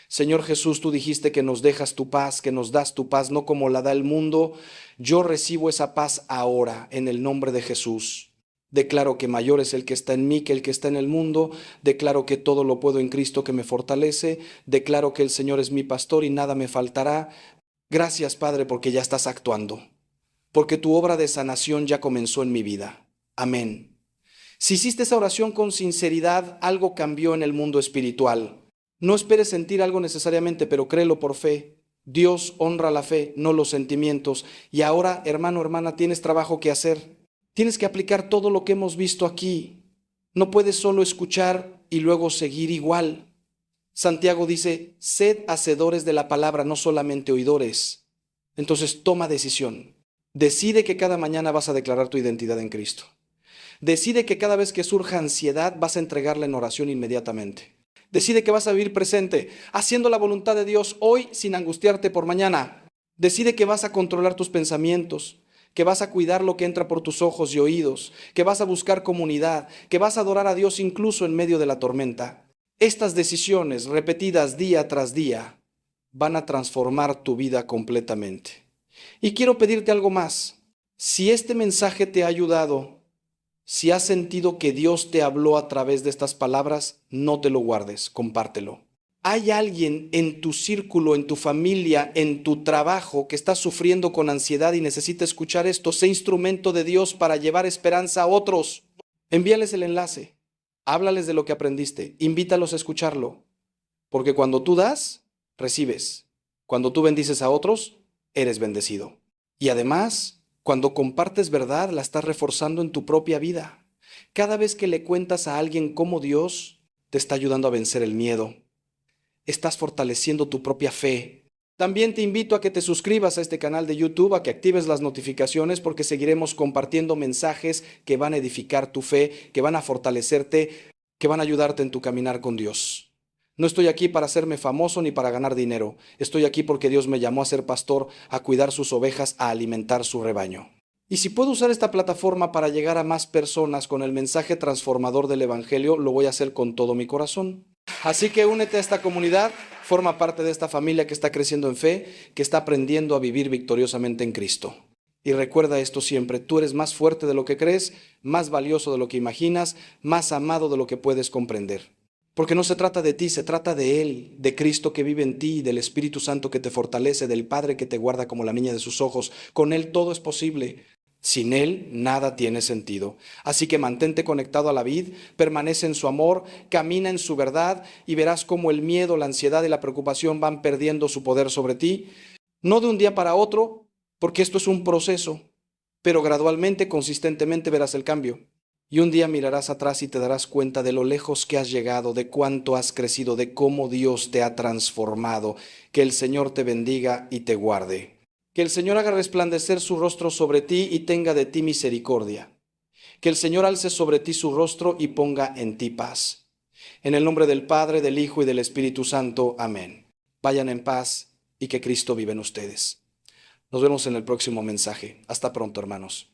Señor Jesús, tú dijiste que nos dejas tu paz, que nos das tu paz, no como la da el mundo. Yo recibo esa paz ahora, en el nombre de Jesús. Declaro que mayor es el que está en mí que el que está en el mundo. Declaro que todo lo puedo en Cristo que me fortalece. Declaro que el Señor es mi pastor y nada me faltará. Gracias, Padre, porque ya estás actuando, porque tu obra de sanación ya comenzó en mi vida. Amén. Si hiciste esa oración con sinceridad, algo cambió en el mundo espiritual. No esperes sentir algo necesariamente, pero créelo por fe. Dios honra la fe, no los sentimientos. Y ahora, hermano, hermana, tienes trabajo que hacer. Tienes que aplicar todo lo que hemos visto aquí. No puedes solo escuchar y luego seguir igual. Santiago dice, sed hacedores de la palabra, no solamente oidores. Entonces toma decisión. Decide que cada mañana vas a declarar tu identidad en Cristo. Decide que cada vez que surja ansiedad vas a entregarla en oración inmediatamente. Decide que vas a vivir presente, haciendo la voluntad de Dios hoy sin angustiarte por mañana. Decide que vas a controlar tus pensamientos, que vas a cuidar lo que entra por tus ojos y oídos, que vas a buscar comunidad, que vas a adorar a Dios incluso en medio de la tormenta. Estas decisiones, repetidas día tras día, van a transformar tu vida completamente. Y quiero pedirte algo más. Si este mensaje te ha ayudado, si has sentido que Dios te habló a través de estas palabras, no te lo guardes, compártelo. ¿Hay alguien en tu círculo, en tu familia, en tu trabajo que está sufriendo con ansiedad y necesita escuchar esto? Sé instrumento de Dios para llevar esperanza a otros. Envíales el enlace. Háblales de lo que aprendiste. Invítalos a escucharlo. Porque cuando tú das, recibes. Cuando tú bendices a otros, eres bendecido. Y además, cuando compartes verdad, la estás reforzando en tu propia vida. Cada vez que le cuentas a alguien cómo Dios te está ayudando a vencer el miedo, estás fortaleciendo tu propia fe. También te invito a que te suscribas a este canal de YouTube, a que actives las notificaciones, porque seguiremos compartiendo mensajes que van a edificar tu fe, que van a fortalecerte, que van a ayudarte en tu caminar con Dios. No estoy aquí para hacerme famoso ni para ganar dinero. Estoy aquí porque Dios me llamó a ser pastor, a cuidar sus ovejas, a alimentar su rebaño. Y si puedo usar esta plataforma para llegar a más personas con el mensaje transformador del Evangelio, lo voy a hacer con todo mi corazón. Así que únete a esta comunidad, forma parte de esta familia que está creciendo en fe, que está aprendiendo a vivir victoriosamente en Cristo. Y recuerda esto siempre, tú eres más fuerte de lo que crees, más valioso de lo que imaginas, más amado de lo que puedes comprender. Porque no se trata de ti, se trata de Él, de Cristo que vive en ti, del Espíritu Santo que te fortalece, del Padre que te guarda como la niña de sus ojos. Con Él todo es posible. Sin Él nada tiene sentido. Así que mantente conectado a la vid, permanece en su amor, camina en su verdad y verás cómo el miedo, la ansiedad y la preocupación van perdiendo su poder sobre ti. No de un día para otro, porque esto es un proceso, pero gradualmente, consistentemente verás el cambio. Y un día mirarás atrás y te darás cuenta de lo lejos que has llegado, de cuánto has crecido, de cómo Dios te ha transformado. Que el Señor te bendiga y te guarde. Que el Señor haga resplandecer su rostro sobre ti y tenga de ti misericordia. Que el Señor alce sobre ti su rostro y ponga en ti paz. En el nombre del Padre, del Hijo y del Espíritu Santo. Amén. Vayan en paz y que Cristo vive en ustedes. Nos vemos en el próximo mensaje. Hasta pronto, hermanos.